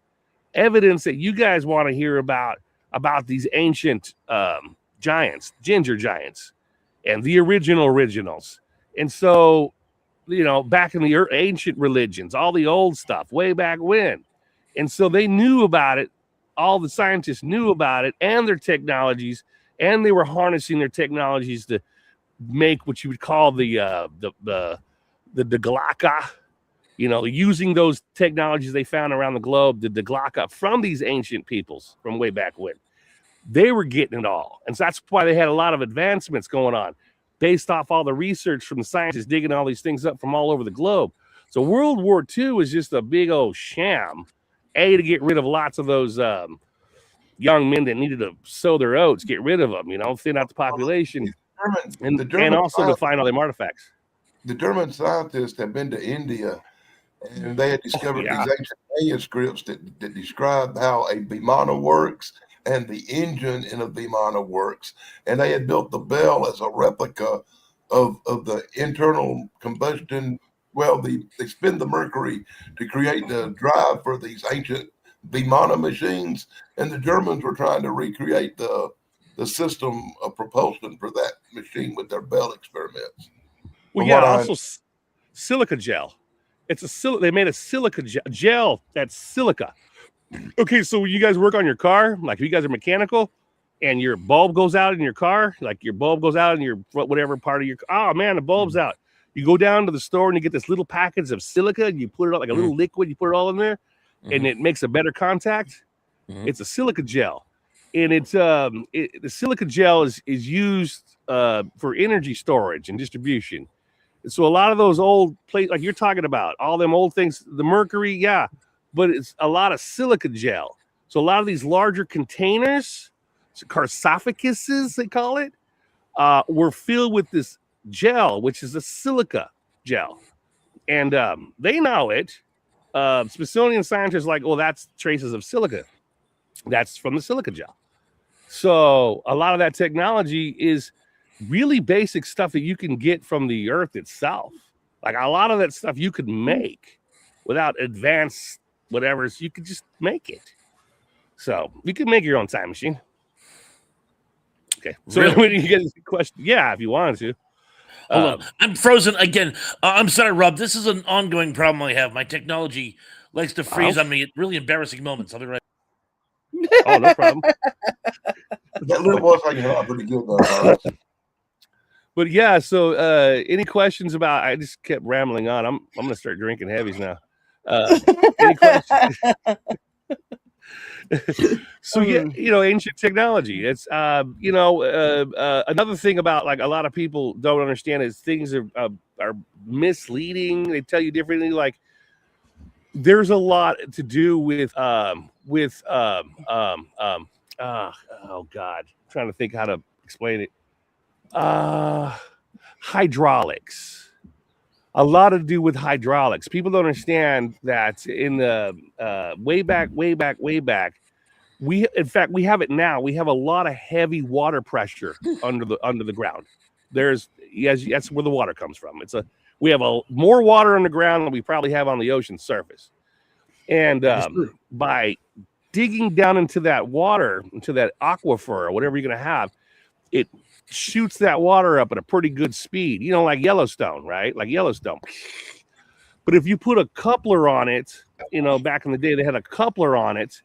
that you guys want to hear about these ancient giants, ginger giants, and the originals. And so, back in the ancient religions, all the old stuff way back when. And so they knew about it. All the scientists knew about it and their technologies, and they were harnessing their technologies to make what you would call the Glocka, using those technologies they found around the globe, the Glocka from these ancient peoples from way back when. They were getting it all. And so that's why they had a lot of advancements going on based off all the research from the scientists digging all these things up from all over the globe. So World War II was just a big old sham, to get rid of lots of those young men that needed to sow their oats, get rid of them, thin out the population, and also to find all them artifacts. The German scientists have been to India, and they had discovered these ancient manuscripts that describe how a Vimana works and the engine in a Vimana works. And they had built the bell as a replica of the internal combustion. Well, they spin the mercury to create the drive for these ancient Vimana machines, and the Germans were trying to recreate the system of propulsion for that machine with their bell experiments. Also silica gel. They made a silica gel that's silica. Okay, so when you guys work on your car, like if you guys are mechanical and your bulb goes out in your car, like your bulb goes out in your whatever part of your car, oh man, the bulb's out. You go down to the store and you get this little package of silica and you put it out like a little liquid, you put it all in there and it makes a better contact. It's a silica gel. And it's the silica gel is used for energy storage and distribution. And so a lot of those old plates, like you're talking about, all them old things, the mercury, but it's a lot of silica gel. So a lot of these larger containers, sarcophaguses they call it, were filled with this gel, which is a silica gel. And they know it. Smithsonian scientists are like, well, that's traces of silica. That's from the silica gel. So a lot of that technology is really basic stuff that you can get from the earth itself. Like a lot of that stuff you could make without advanced whatever. You could just make it. So you can make your own time machine. Okay. So really? When you get this question, if you wanted to. Hold on. I'm frozen again. I'm sorry, Rob. This is an ongoing problem I have. My technology likes to freeze on me at really embarrassing moments. I'll be right. Oh, no problem. That little voice I can hear pretty good though. But yeah, so any questions about? I just kept rambling on. I'm gonna start drinking heavies now. Any questions? So ancient technology. It's another thing about like a lot of people don't understand is things are misleading. They tell you differently. Like there's a lot to do with oh God, I'm trying to think how to explain it. Hydraulics. A lot to do with hydraulics. People don't understand that in the way back, we have it now. We have a lot of heavy water pressure under the ground. That's where the water comes from. We have more water underground than we probably have on the ocean surface. And by digging down into that water, into that aquifer or whatever you're going to have, it shoots that water up at a pretty good speed, like Yellowstone, right? Like Yellowstone. But if you put a coupler on it, back in the day, they had a coupler on it,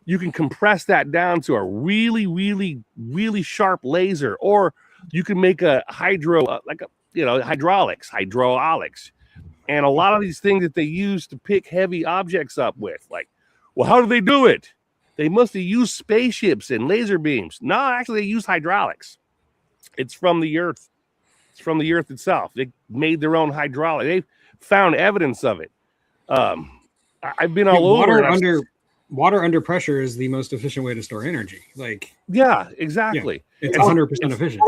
you can compress that down to a really, really, really sharp laser, or you can make a hydraulics. And a lot of these things that they use to pick heavy objects up with, like, well, how do they do it? They must have used spaceships and laser beams. No, actually, they use hydraulics. It's from the earth. It's from the earth itself. They made their own hydraulic. They found evidence of it. I've been all over. Water under pressure is the most efficient way to store energy. Exactly. Yeah, it's 100% efficient.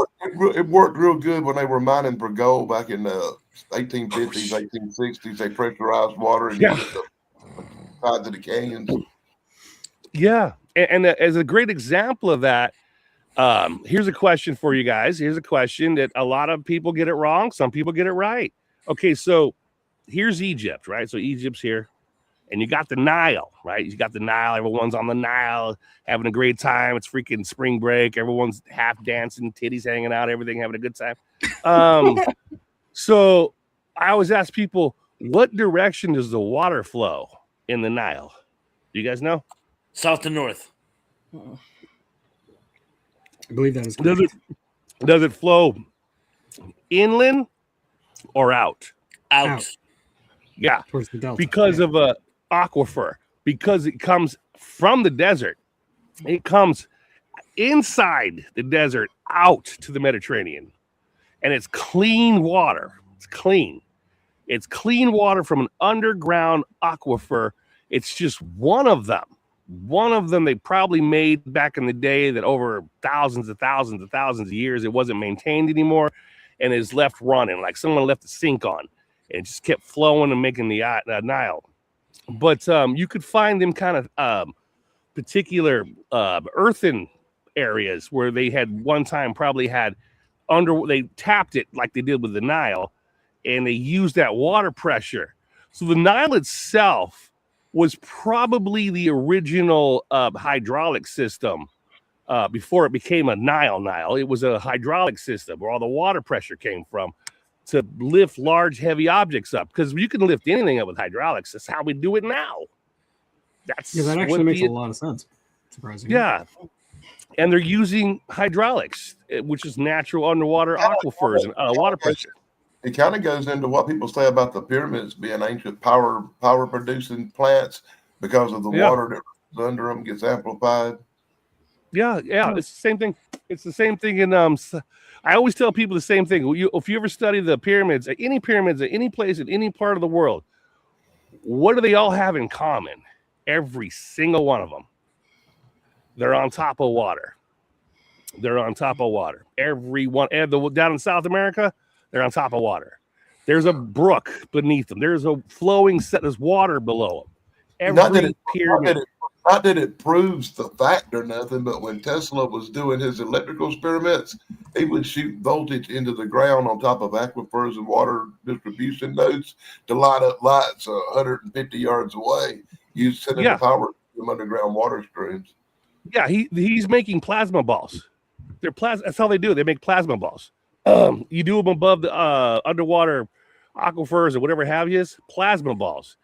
It worked real good when they were mining for gold back in the 1850s, 1860s. They pressurized water and used the sides of the canyons. Yeah, and as a great example of that, Here's a question for you guys. Here's a question that a lot of people get it wrong. Some people get it right. Okay, so here's Egypt, right? So Egypt's here. And you got the Nile, right? You got the Nile. Everyone's on the Nile having a great time. It's freaking spring break. Everyone's half dancing, titties hanging out, everything, having a good time. So I always ask people, what direction does the water flow in the Nile? Do you guys know? South to north. I believe that is correct. Does it flow inland or out? Out. Yeah, Towards the delta. because of a aquifer, because it comes from the desert. It comes inside the desert out to the Mediterranean, and it's clean water. It's clean water from an underground aquifer. It's just one of them they probably made back in the day that over thousands of years it wasn't maintained anymore and is left running, like someone left the sink on, and it just kept flowing and making the Nile. But you could find them kind of particular earthen areas where they had one time probably had they tapped it like they did with the Nile, and they used that water pressure. So the Nile itself was probably the original hydraulic system before it became a Nile. It was a hydraulic system where all the water pressure came from to lift large, heavy objects up, because you can lift anything up with hydraulics. That's how we do it now. That actually makes a lot of sense. Surprisingly. Yeah. And they're using hydraulics, which is natural underwater aquifers and water pressure. It kind of goes into what people say about the pyramids being ancient power producing plants because of the water that runs under them gets amplified. Yeah, it's the same thing. It's the same thing in I always tell people the same thing. If you ever study the pyramids at any place in any part of the world, what do they all have in common? Every single one of them. They're on top of water. Everyone, down in South America, they're on top of water. There's a brook beneath them. There's a flowing set. There's water below them. Not that it proves the fact or nothing, but when Tesla was doing his electrical experiments, he would shoot voltage into the ground on top of aquifers and water distribution nodes to light up lights 150 yards away, using the power from underground water streams. Yeah, he's making plasma balls. They're plasma. That's how they do it. They make plasma balls. You do them above the underwater aquifers or whatever have you, plasma balls.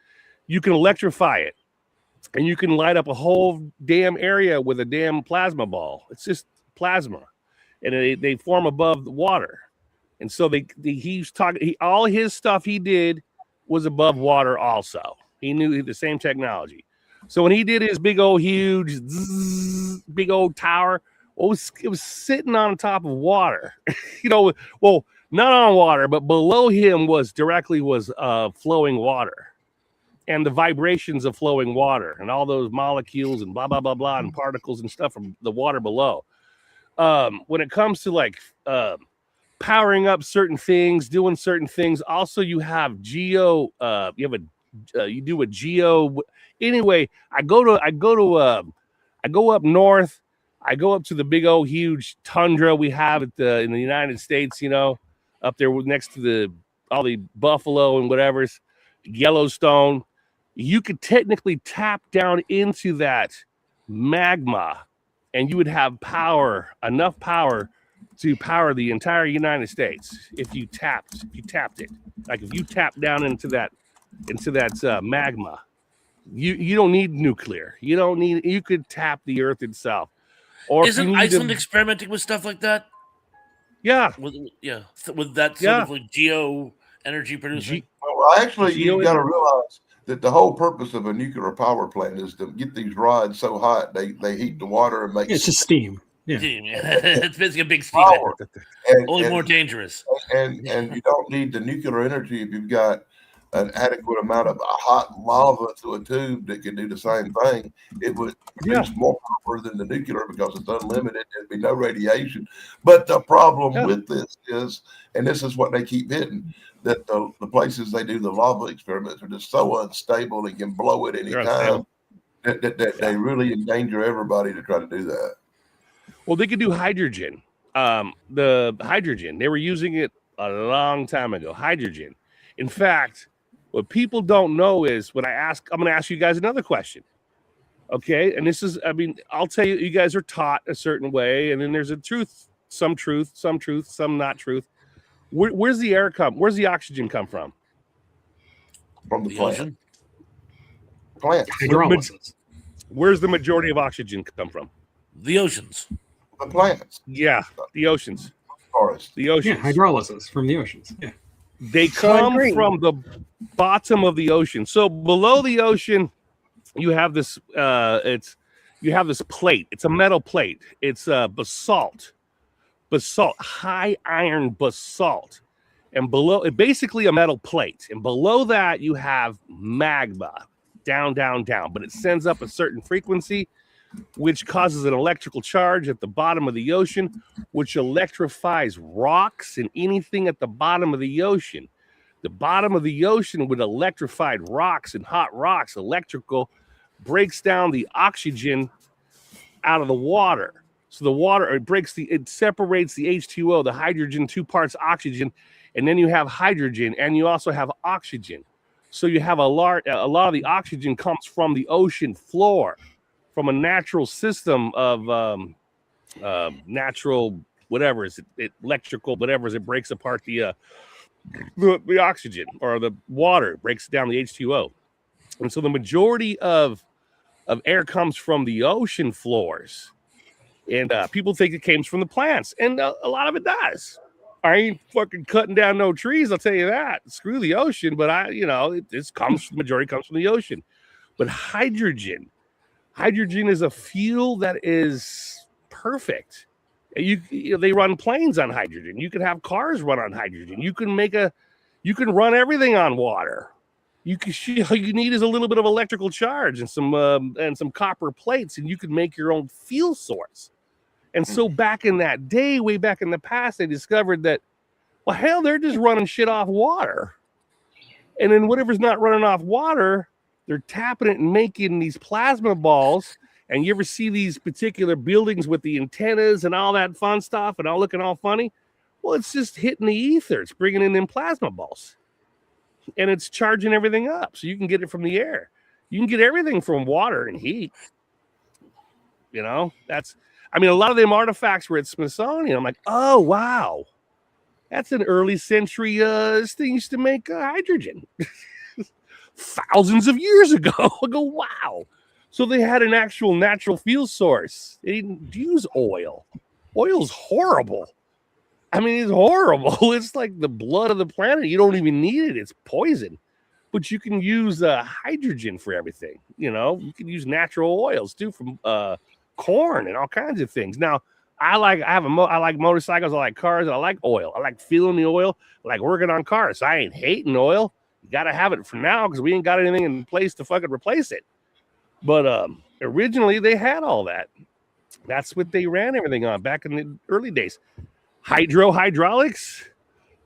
You can electrify it, and you can light up a whole damn area with a damn plasma ball. It's just plasma, and they form above the water. And so he's talking. All his stuff he did was above water. Also, he knew the same technology. So when he did his big old huge, big old tower, it was sitting on top of water. Well, not on water, but below him was flowing water, and the vibrations of flowing water, and all those molecules and blah blah blah blah and particles and stuff from the water below. When it comes to powering up certain things, doing certain things, also you have you do a geo. Anyway, I go up north. I go up to the big old huge tundra we have in the United States, up there next to all the buffalo and whatever's Yellowstone. You could technically tap down into that magma, and you would have enough power to power the entire United States if you tapped it. Like if you tap down into that magma, you don't need nuclear. You could tap the earth itself. Or isn't Iceland experimenting with stuff like that? Yeah. With that sort of like geo energy producing. You got to realize that the whole purpose of a nuclear power plant is to get these rods so hot they heat the water and make it's just steam. Yeah. It's basically a big steam. Only more dangerous. And you don't need the nuclear energy if you've got an adequate amount of hot lava to a tube that can do the same thing. It would produce more power than the nuclear because it's unlimited. There'd be no radiation. But the problem with this is, and this is what they keep hitting, that the places they do the lava experiments are just so unstable and can blow at any time that they really endanger everybody to try to do that. Well, they could do hydrogen. The hydrogen, they were using it a long time ago. Hydrogen. In fact, what people don't know is I'm going to ask you guys another question. Okay. And this is, I mean, I'll tell you, you guys are taught a certain way, and then there's a truth, some not truth. Where's the air come? Where's the oxygen come from? From the The plant. ocean. Plants. Hydrolysis. Where's the majority of oxygen come from? The oceans. The plants. Yeah, the oceans. Forest. The oceans. Yeah, hydrolysis from the oceans. Yeah. They So I come agree. from the bottom of the ocean. So below the ocean, you have this. You have this plate. It's a metal plate. It's basalt, high iron basalt, and below it basically a metal plate. And below that, you have magma, down. But it sends up a certain frequency, which causes an electrical charge at the bottom of the ocean, which electrifies rocks and anything at the bottom of the ocean. The bottom of the ocean with electrified rocks and hot rocks, electrical, breaks down the oxygen out of the water. So the water, it separates the H2O, the hydrogen, 2 parts oxygen, and then you have hydrogen, and you also have oxygen. So you have a lot of the oxygen comes from the ocean floor, from a natural system of natural whatever is it electrical whatever it breaks apart the oxygen, or the water breaks down the H2O, and so the majority of air comes from the ocean floors, and people think it came from the plants, and a lot of it does. I ain't fucking cutting down no trees, I'll tell you that. Screw the ocean, but majority comes from the ocean. But hydrogen is a fuel that is perfect. They run planes on hydrogen. You can have cars run on hydrogen. You can run everything on water. All you need is a little bit of electrical charge and some copper plates, and you can make your own fuel source. And so back in that day, way back in the past, they discovered that, well, hell, they're just running shit off water. And then whatever's not running off water, they're tapping it and making these plasma balls. And you ever see these particular buildings with the antennas and all that fun stuff and all looking all funny? Well, it's just hitting the ether. It's bringing in them plasma balls. And it's charging everything up. So you can get it from the air. You can get everything from water and heat. You know, a lot of them artifacts were at Smithsonian. I'm like, oh, wow. That's an early century this thing used to make hydrogen. Thousands of years ago. I go, wow. So they had an actual natural fuel source. They didn't use oil. Oil's horrible. It's horrible. It's like the blood of the planet. You don't even need it. It's poison. But you can use hydrogen for everything. You know, you can use natural oils too, from corn and all kinds of things. Now, I like motorcycles. I like cars. I like oil. I like feeling the oil. I like working on cars. I ain't hating oil. You got to have it for now because we ain't got anything in place to fucking replace it. But originally they had all that. That's what they ran everything on back in the early days. Hydraulics,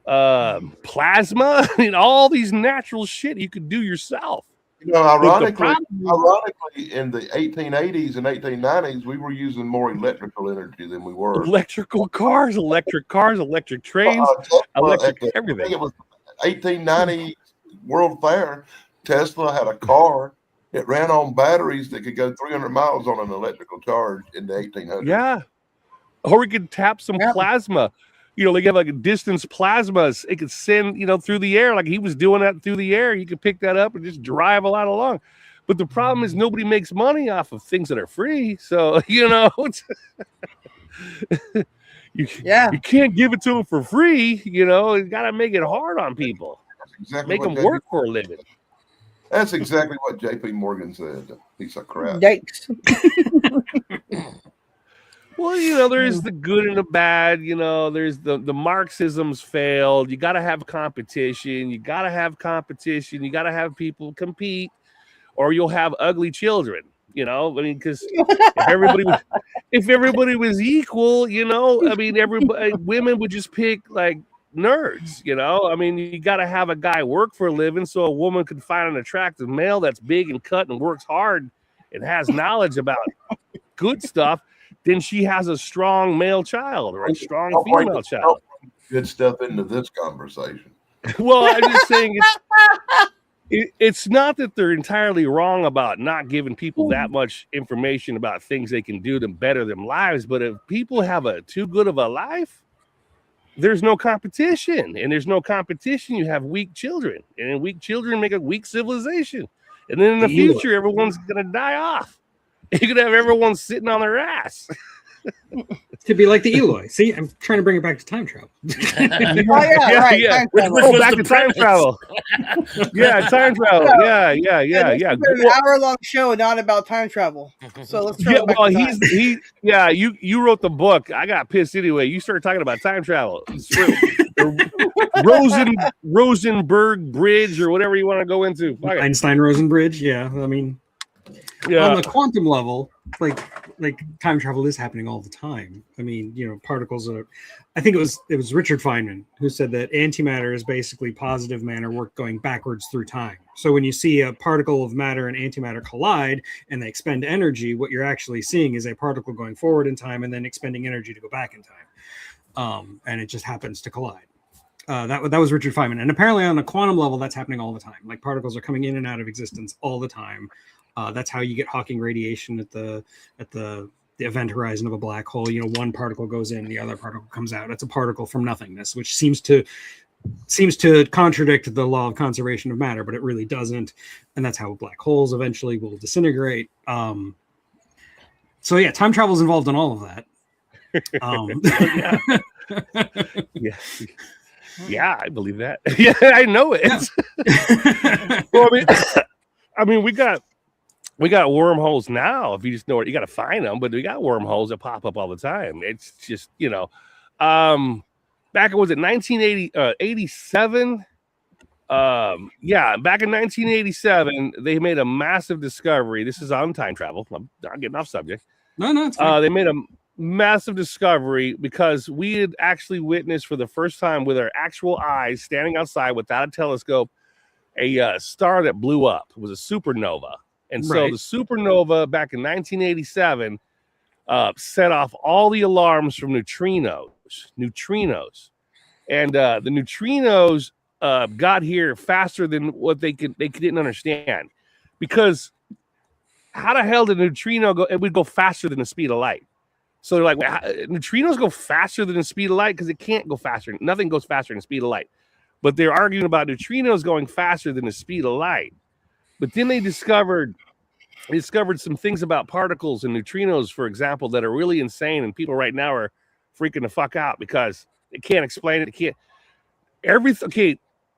plasma, all these natural shit you could do yourself. You know, ironically, in the 1880s and 1890s, we were using more electrical energy than we were. Electric cars, electric trains, electric everything. I think it was 1890 World Fair. Tesla had a car. It ran on batteries that could go 300 miles on an electrical charge in the 1800s. Yeah. Or we could tap some plasma. You know, they have like a distance plasmas. It could send, through the air. Like he was doing that through the air. You could pick that up and just drive a lot along. But the problem is nobody makes money off of things that are free. So, you can't give it to them for free. You got to make it hard on people. Make them work for a living. That's exactly what J.P. Morgan said. Piece of crap. Yikes. Well, there's the good and the bad. There's the Marxism's failed. You got to have competition. You got to have people compete, or you'll have ugly children. Because if everybody was equal, everybody women would just pick like nerds. You got to have a guy work for a living so a woman can find an attractive male that's big and cut and works hard and has knowledge about good stuff. then she has a strong male child or a strong female child. Good stuff into this conversation. Well, I'm just saying it's not that they're entirely wrong about not giving people that much information about things they can do to better their lives. But if people have a too good of a life, there's no competition. And there's no competition. You have weak children. And weak children make a weak civilization. And then in the future, everyone's going to die off. You're going to have everyone sitting on their ass. To be like the Eloi. See, I'm trying to bring it back to time travel. Right. Back to time travel. Yeah, time travel. Yeah. It's been an hour-long show, not about time travel. So let's try. You wrote the book. I got pissed anyway. You started talking about time travel. Rosenberg Bridge or whatever you want to go into. Einstein-Rosen Bridge. Yeah, I mean, on the quantum level, like time travel is happening all the time. I mean, particles are. I think it was Richard Feynman who said that antimatter is basically positive matter work going backwards through time. So when you see a particle of matter and antimatter collide and they expend energy, what you're actually seeing is a particle going forward in time and then expending energy to go back in time. And it just happens to collide. That was Richard Feynman, and apparently on a quantum level, that's happening all the time. Like particles are coming in and out of existence all the time. That's how you get Hawking radiation at the event horizon of a black hole. One particle goes in, the other particle comes out. It's a particle from nothingness, which seems to contradict the law of conservation of matter, but it really doesn't. And that's how black holes eventually will disintegrate. So yeah, time travel is involved in all of that. Yeah, I believe that. Yeah, I know it. Yeah. Well, I mean, we got wormholes now. If you just know it, you got to find them. But we got wormholes that pop up all the time. It's just back in 1987. Back in 1987, they made a massive discovery. This is on time travel. I'm not getting off subject. No, it's fine. They made a massive discovery because we had actually witnessed for the first time with our actual eyes, standing outside without a telescope, a star that blew up. It was a supernova. And so the supernova back in 1987 set off all the alarms from neutrinos. And the neutrinos got here faster than what they didn't understand. Because how the hell did a neutrino go? It would go faster than the speed of light. So they're like, neutrinos go faster than the speed of light because it can't go faster. Nothing goes faster than the speed of light. But they're arguing about neutrinos going faster than the speed of light. But then they discovered some things about particles and neutrinos, for example, that are really insane. And people right now are freaking the fuck out because they can't explain it.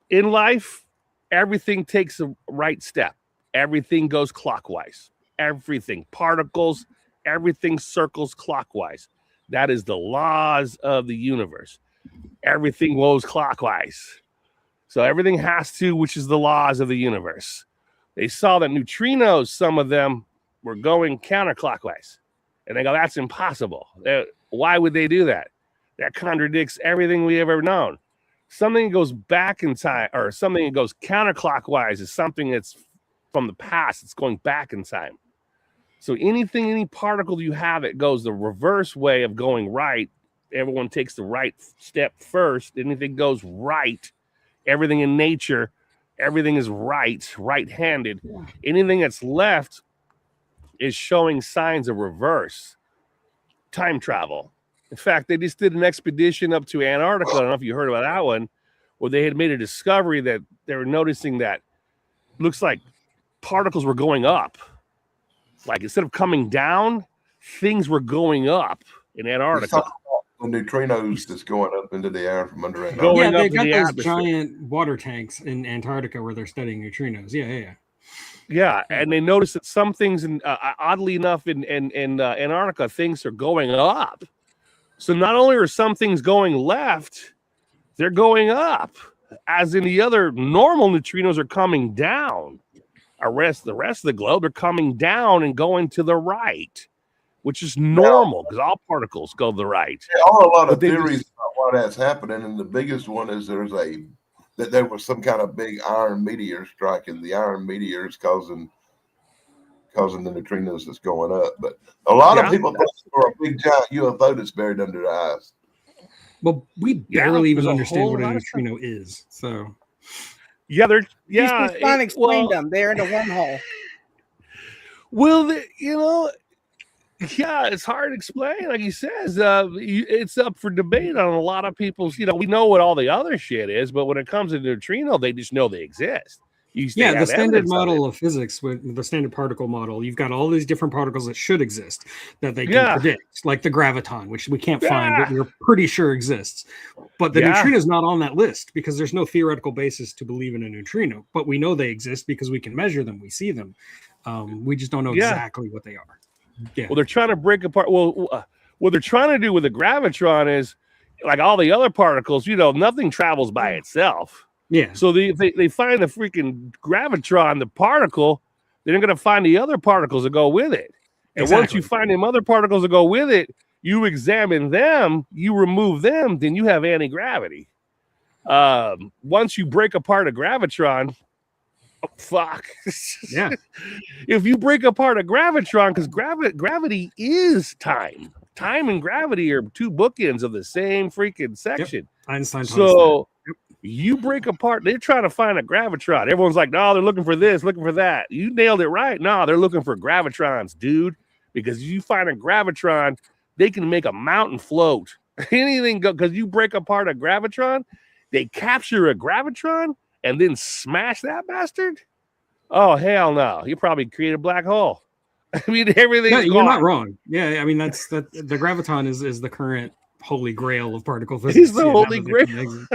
In life, everything takes a right step. Everything goes clockwise. Everything. Particles, everything circles clockwise. That is the laws of the universe. Everything goes clockwise. So everything has to, which is the laws of the universe. They saw that neutrinos, some of them were going counterclockwise. And they go, that's impossible. Why would they do that? That contradicts everything we have ever known. Something that goes back in time, or something that goes counterclockwise, is something that's from the past. It's going back in time. So any particle you have that goes the reverse way of going right, everyone takes the right step first. Anything goes right. Everything in nature, everything is right-handed. Anything that's left is showing signs of reverse. Time travel. In fact, they just did an expedition up to Antarctica. I don't know if you heard about that one, where they had made a discovery that they were noticing that looks like particles were going up. Like instead of coming down, things were going up in Antarctica. The neutrinos that's going up into the air from under Antarctica. Yeah, they've got those giant water tanks in Antarctica where they're studying neutrinos. Yeah, and they noticed that some things, oddly enough, in Antarctica, things are going up. So not only are some things going left, they're going up. As in the other normal neutrinos are coming down. The rest of the globe are coming down and going to the right, which is normal because all particles go to the right. There are a lot of theories about why that's happening, and the biggest one is that there was some kind of big iron meteor strike, and the iron meteor is causing causing the neutrinos that's going up. But a lot of people think for a big giant UFO that's buried under the ice. Well, we barely even there's a understand whole what a lot of stuff. neutrino is. So Explained them. They're in a wormhole. Well, yeah, it's hard to explain. Like he says, it's up for debate on a lot of people's. We know what all the other shit is, but when it comes to neutrino, they just know they exist. the standard model of physics with the standard particle model, you've got all these different particles that should exist that they can predict, like the graviton, which we can't find, but we're pretty sure exists. But the neutrino is not on that list because there's no theoretical basis to believe in a neutrino. But we know they exist because we can measure them, we see them. We just don't know exactly what they are. Yeah. Well, they're trying to break apart. Well, what they're trying to do with the gravitron is, like all the other particles, nothing travels by itself. Yeah. So they find the freaking gravitron, the particle, then they're going to find the other particles that go with it. And once you find them other particles that go with it, you examine them, you remove them, then you have anti-gravity. Once you break apart a gravitron, fuck. Yeah. If you break apart a gravitron, because gravity is time. Time and gravity are two bookends of the same freaking section. Einstein. So you break apart, they're trying to find a gravitron. Everyone's like, no, they're looking for this, looking for that. You nailed it right. No, they're looking for gravitrons, dude. Because if you find a gravitron, they can make a mountain float. Anything go, because you break apart a gravitron, they capture a gravitron and then smash that bastard. Oh, hell no. You probably create a black hole. I mean, everything. You're not wrong. Yeah, I mean the graviton is the current holy grail of particle physics. It's the holy grail.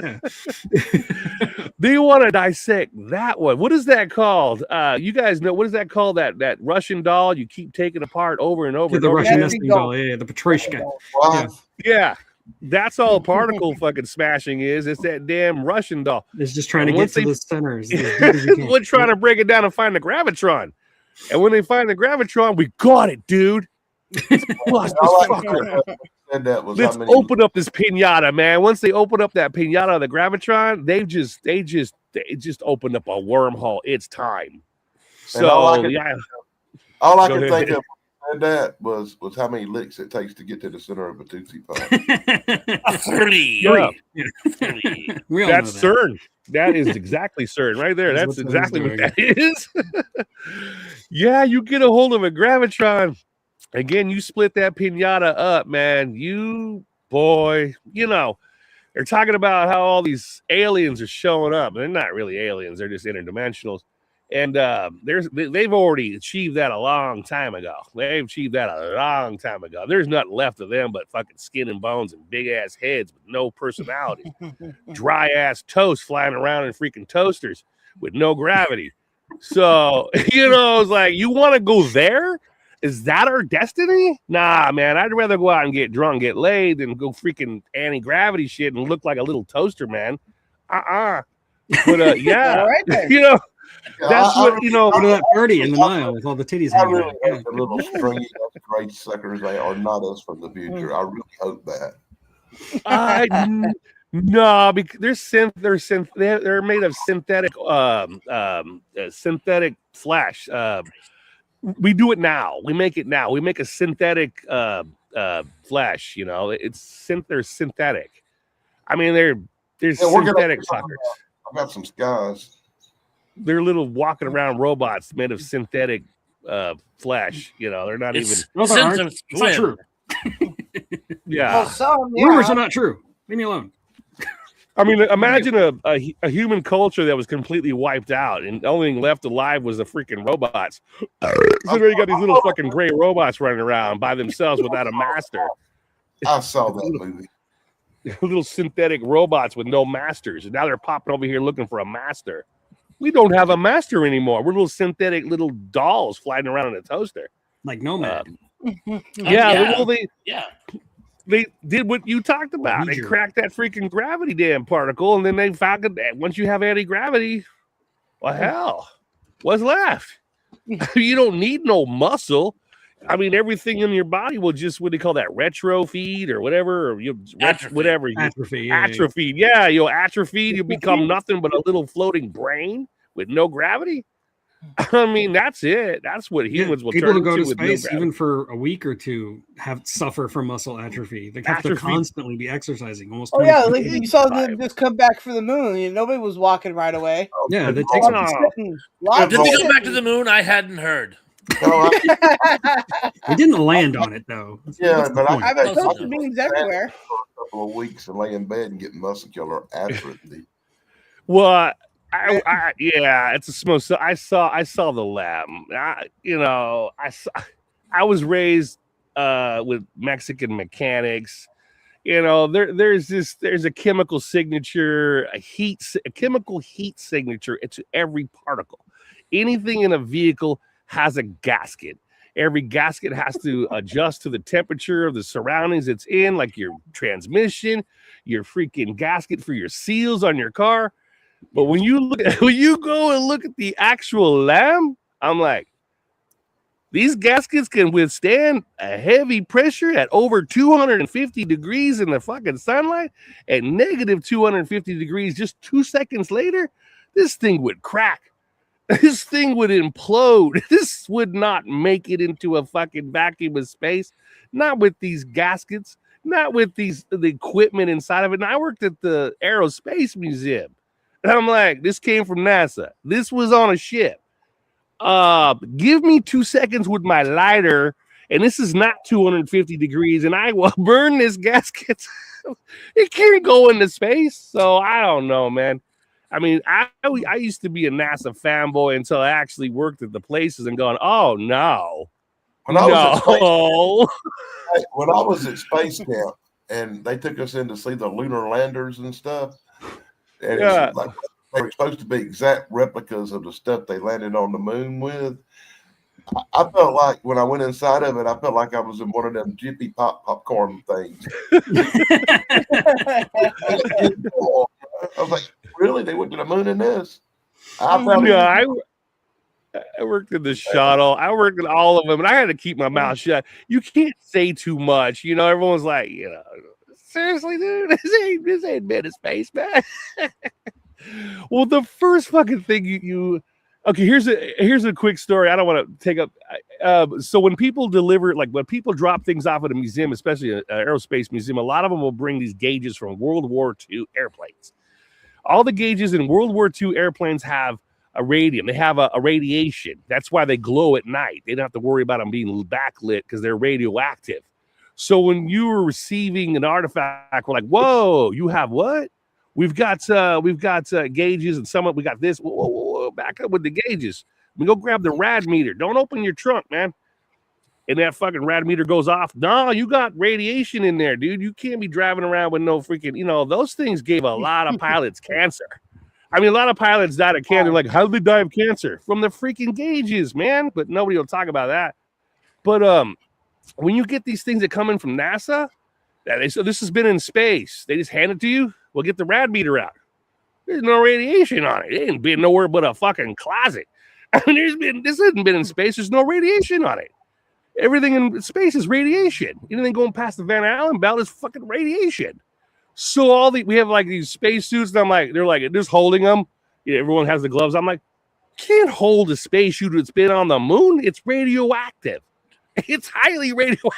Do you want to dissect that one? What is that called? You guys know, what is that called? That Russian doll you keep taking apart over and over. The Russian nesting doll. Yeah, the Patrishka. Yeah. That's all particle fucking smashing is. It's that damn Russian doll. It's just trying to get to the center. We're trying to break it down and find the gravitron. And when they find the gravitron, we got it, dude. Let's open up this pinata, man. Once they open up that pinata of the gravitron, they just opened up a wormhole. It's time. So all I can think of when that was how many licks it takes to get to the center of a Tootsie Pop. 30. Yeah. 30. That's CERN. That is exactly CERN right there. That's exactly what that is. Yeah, you get a hold of a gravitron. Again, you split that pinata up, man. They're talking about how all these aliens are showing up. They're not really aliens. They're just interdimensionals. And they've already achieved that a long time ago. They've achieved that a long time ago. There's nothing left of them but fucking skin and bones and big-ass heads with no personality. Dry-ass toast flying around in freaking toasters with no gravity. So, it's like, you want to go there? Is that our destiny? Nah, man. I'd rather go out and get drunk, get laid, than go freaking anti-gravity shit and look like a little toaster, man. But yeah, All right, then. That's what go to that party in the Nile with all the titties I hanging really out. hope the little stringy great suckers they are not us from the future. I really hope that. No, because they're made of synthetic synthetic flesh. We do it now. We make it now. We make a synthetic flesh. They're synthetic. I mean, they're synthetic suckers. I've got some skies. They're little walking around robots made of synthetic flesh. They're not even. No, they aren't. It's not true. Yeah. Rumors are not true. Leave me alone. I mean, imagine a human culture that was completely wiped out, and the only thing left alive was the freaking robots. So there you got these little fucking gray robots running around by themselves without a master. I saw that movie. Little synthetic robots with no masters, and now they're popping over here looking for a master. We don't have a master anymore. We're little synthetic little dolls flying around in a toaster. Like Nomad. They did what you talked about. They cracked that freaking gravity damn particle, and then they found that once you have anti-gravity, well, hell, what's left? You don't need no muscle. I mean, everything in your body will just, what do you call that, retrofeed or whatever, or whatever. Atrophy. Atrophied. Yeah, you'll atrophy. You'll become nothing but a little floating brain with no gravity. I mean, that's it. That's what humans will people turn who go into to with no space, gravity. even for a week or two, suffer from muscle atrophy. They have to Atrophy. constantly be exercising. Almost. Oh yeah, 24 like you saw them just come back for the moon. You know, nobody was walking right away. Yeah, they A take lot some. of No. sitting. Lots Did of they go back to sitting. the moon? I hadn't heard. No, They didn't land on it though. Yeah, What's the but I- point? I've had Close toasted enough. beans everywhere. for a couple of weeks and lay in bed and get muscular atrophy. Well, yeah, it's a smoke. So I saw the lab. I was raised with Mexican mechanics. You know, there's a chemical signature, a chemical heat signature to every particle. Anything in a vehicle has a gasket. Every gasket has to adjust to the temperature of the surroundings it's in, like your transmission, your freaking gasket for your seals on your car. But when you go and look at the actual lamb, I'm like, these gaskets can withstand a heavy pressure at over 250 degrees in the fucking sunlight, at negative 250 degrees just 2 seconds later, this thing would crack. This thing would implode. This would not make it into a fucking vacuum of space. Not with these gaskets, not with the equipment inside of it. And I worked at the Aerospace Museum. And I'm like, this came from NASA. This was on a ship. Give me 2 seconds with my lighter, and this is not 250 degrees, and I will burn this gasket. It can't go into space. So I don't know, man. I mean, I used to be a NASA fanboy until I actually worked at the places and going, oh no. When I was at space camp and they took us in to see the lunar landers and stuff, and Yeah. it's like they were supposed to be exact replicas of the stuff they landed on the moon with. I felt like when I went inside of it, I felt like I was in one of them Jiffy popcorn things. I was like, really? They went to the moon in this? I worked in the shuttle. I worked in all of them, and I had to keep my mouth shut. You can't say too much. You know, everyone's like, you know, seriously, dude, this ain't been a space, man. Well, the first fucking thing okay, here's a quick story. I don't want to take up. So when people when people drop things off at a museum, especially an aerospace museum, a lot of them will bring these gauges from World War II airplanes. All the gauges in World War II airplanes have a radium. They have a radiation. That's why they glow at night. They don't have to worry about them being backlit because they're radioactive. So when you were receiving an artifact, we're like, whoa, you have what? We've got gauges and we got this. Whoa, back up with the gauges. We go grab the rad meter. Don't open your trunk, man. And that fucking rad meter goes off. No, you got radiation in there, dude. You can't be driving around with no freaking, those things gave a lot of pilots cancer. I mean, a lot of pilots died of cancer. Like, how did they die of cancer? From the freaking gauges, man. But nobody will talk about that. But when you get these things that come in from NASA, so this has been in space. They just hand it to you. Well, get the rad meter out. There's no radiation on it. It ain't been nowhere but a fucking closet. I mean, this hasn't been in space. There's no radiation on it. Everything in space is radiation. Anything going past the Van Allen belt is fucking radiation. So we have like these space suits, and they're like just holding them. Everyone has the gloves. I'm like, can't hold a space suit that's been on the moon. It's radioactive. It's highly radioactive.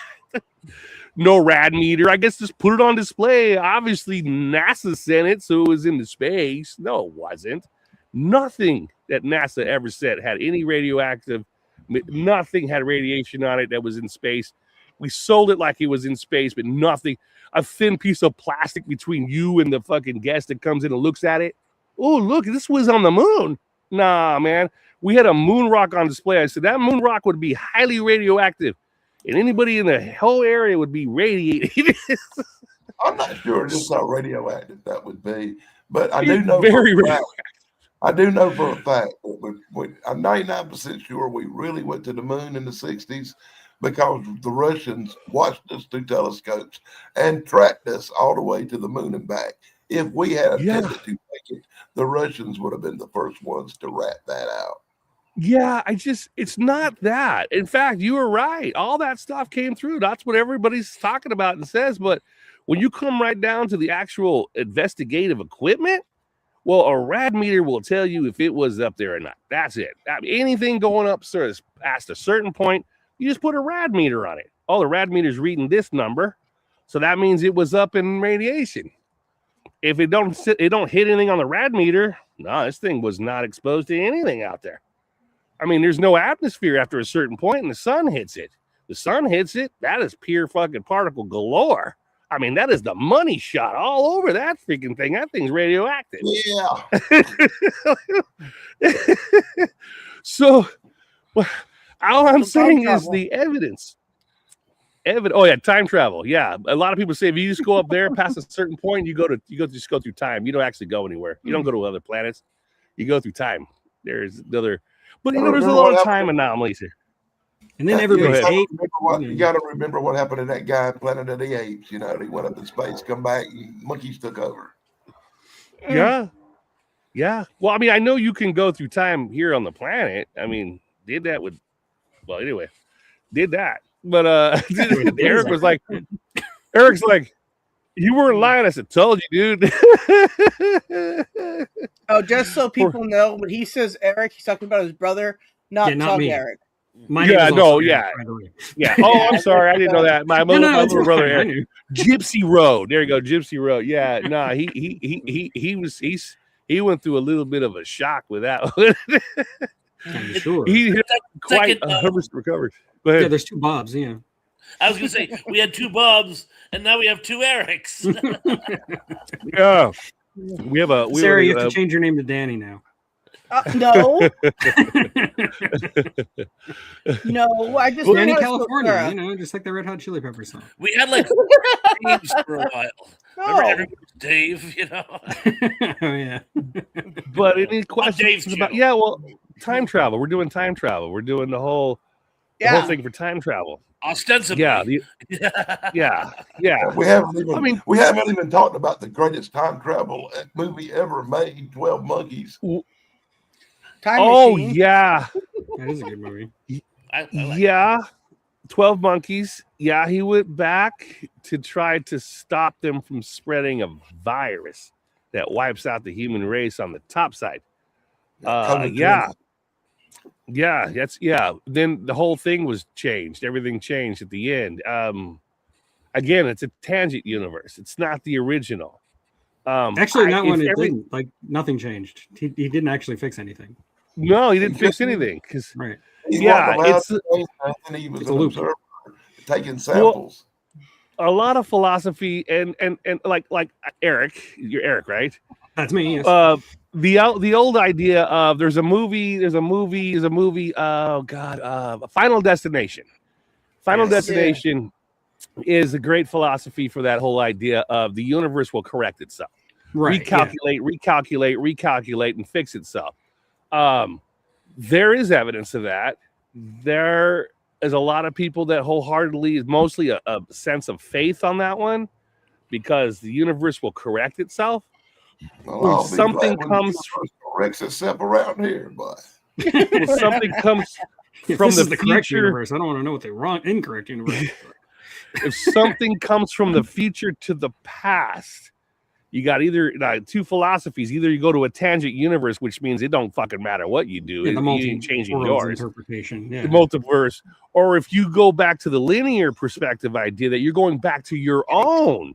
No rad meter. I guess just put it on display. Obviously, NASA sent it, so it was into space. No, it wasn't. Nothing that NASA ever said had any radioactive. Nothing had radiation on it that was in space. We sold it like it was in space, but nothing. A thin piece of plastic between you and the fucking guest that comes in and looks at it. Oh, look, this was on the moon. Nah, man. We had a moon rock on display. I said that moon rock would be highly radioactive, and anybody in the whole area would be radiated. I'm not sure just how radioactive that would be, but I do know I do know for a fact that I'm 99% sure we really went to the moon in the 60s because the Russians watched us through telescopes and tracked us all the way to the moon and back. If we had attempted to take it, the Russians would have been the first ones to rat that out. Yeah, it's not that. In fact, you were right. All that stuff came through. That's what everybody's talking about and says. But when you come right down to the actual investigative equipment, Well, a rad meter will tell you if it was up there or not. That's it. I mean, anything going up past a certain point, you just put a rad meter on it. Oh, the rad meter's reading this number, so that means it was up in radiation. If it don't hit anything on the rad meter, no, this thing was not exposed to anything out there. I mean, there's no atmosphere after a certain point, and the sun hits it. The sun hits it, that is pure fucking particle galore. I mean, that is the money shot all over that freaking thing. That thing's radioactive. Yeah. So, all I'm saying is the evidence. Oh yeah, time travel. Yeah, a lot of people say if you just go up there past a certain point, you just go through time. You don't actually go anywhere. You don't go to other planets. You go through time. There's another, but there's a lot of time anomalies here. And then everybody's you got to remember what happened to that guy in Planet of the Apes. You know, he went up in space, come back, monkeys took over. Yeah. Well, I mean, I know you can go through time here on the planet. I mean, did that. But Eric's like, you weren't lying. I said, told you, dude. Oh, just so people know, when he says Eric, he's talking about his brother, not Tug me. Eric. Yeah. Oh, I'm sorry, I didn't know that. My little brother, Eric. Gypsy Road. There you go, Gypsy Road. Yeah, no, he went through a little bit of a shock with that one. Sure. He quite recovered. Go ahead. Yeah, there's two Bobs. Yeah. I was going to say, we had two Bobs, and now we have two Erics. Yeah. We have a... Sarah, you have to change your name to Danny now. No. No, I just... Danny California, just like the Red Hot Chili Peppers song. We had, like, names for a while. Remember everybody was Dave, Oh, yeah. But any questions about... Yeah, well, time travel. We're doing time travel. We're doing the whole thing for time travel. Ostensibly. Yeah. We haven't even talked about the greatest time travel movie ever made, 12 Monkeys. Time Machine. Yeah. That is a good movie. I like 12 Monkeys. Yeah, he went back to try to stop them from spreading a virus that wipes out the human race on the top side. Then the whole thing was changed. Everything changed at the end. Again, it's a tangent universe. It's not the original. Actually, not when it didn't. Like nothing changed. He didn't actually fix anything. No, he didn't fix anything because right. It's he was an observer taking samples. Well, a lot of philosophy and like Eric, you're Eric, right? That's me. Yes. The old idea of there's a movie. Oh God, Final Destination. Final Destination is a great philosophy for that whole idea of the universe will correct itself, recalculate, and fix itself. There is evidence of that. There is a lot of people that wholeheartedly, mostly a sense of faith on that one, because the universe will correct itself. Well, something comes corrects itself around here, but something comes from the correct future. Universe. I don't want to know what the incorrect universe is. If something comes from the future to the past, you got either two philosophies. Either you go to a tangent universe, which means it don't fucking matter what you do. You ain't changing yours. Interpretation. The multiverse. Or if you go back to the linear perspective idea that you're going back to your own.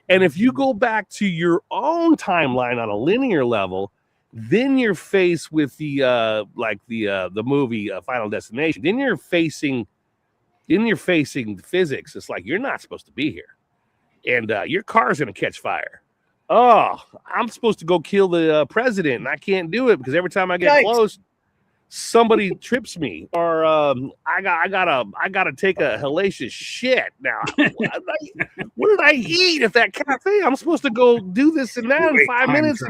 And if you go back to your own timeline on a linear level, then you're faced with the movie Final Destination. Then you're facing physics. It's like you're not supposed to be here, and your car's gonna catch fire. Oh, I'm supposed to go kill the president, and I can't do it because every time I get close, somebody trips me, or I gotta take a hellacious shit now. What did I eat at that cafe? I'm supposed to go do this and that in 5 minutes,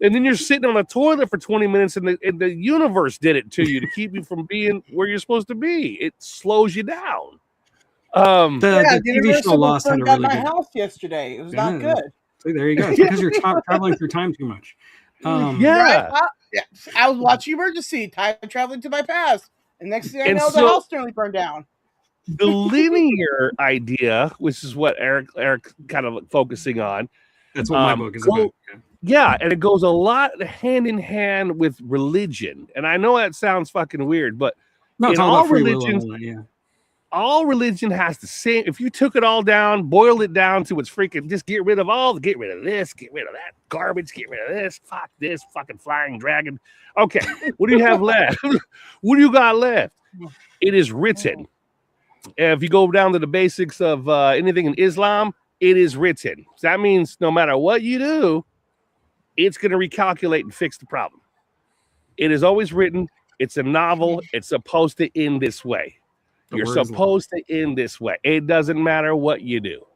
and then you're sitting on a toilet for 20 minutes, and the universe did it to you to keep you from being where you're supposed to be. It slows you down. The TV show Lost had a really my good house yesterday. It was not good. See, there you go. It's because you're traveling through time too much. Right? I was watching Emergency, time traveling to my past, and next thing I know, the house nearly burned down. The linear idea, which is what Eric kind of focusing on. That's what my book is about. Yeah, and it goes a lot hand in hand with religion. And I know that sounds fucking weird, but No, it's in all all about free will. religions, Yeah. all religion has the same. If you took it all down, boiled it down to its freaking, just get rid of this, get rid of that garbage, get rid of this fucking flying dragon. Okay, what do you have left? What do you got left? It is written. And if you go down to the basics of anything in Islam, it is written. So that means no matter what you do, it's going to recalculate and fix the problem. It is always written. It's a novel. It's supposed to end this way. You're supposed to end this way. It doesn't matter what you do.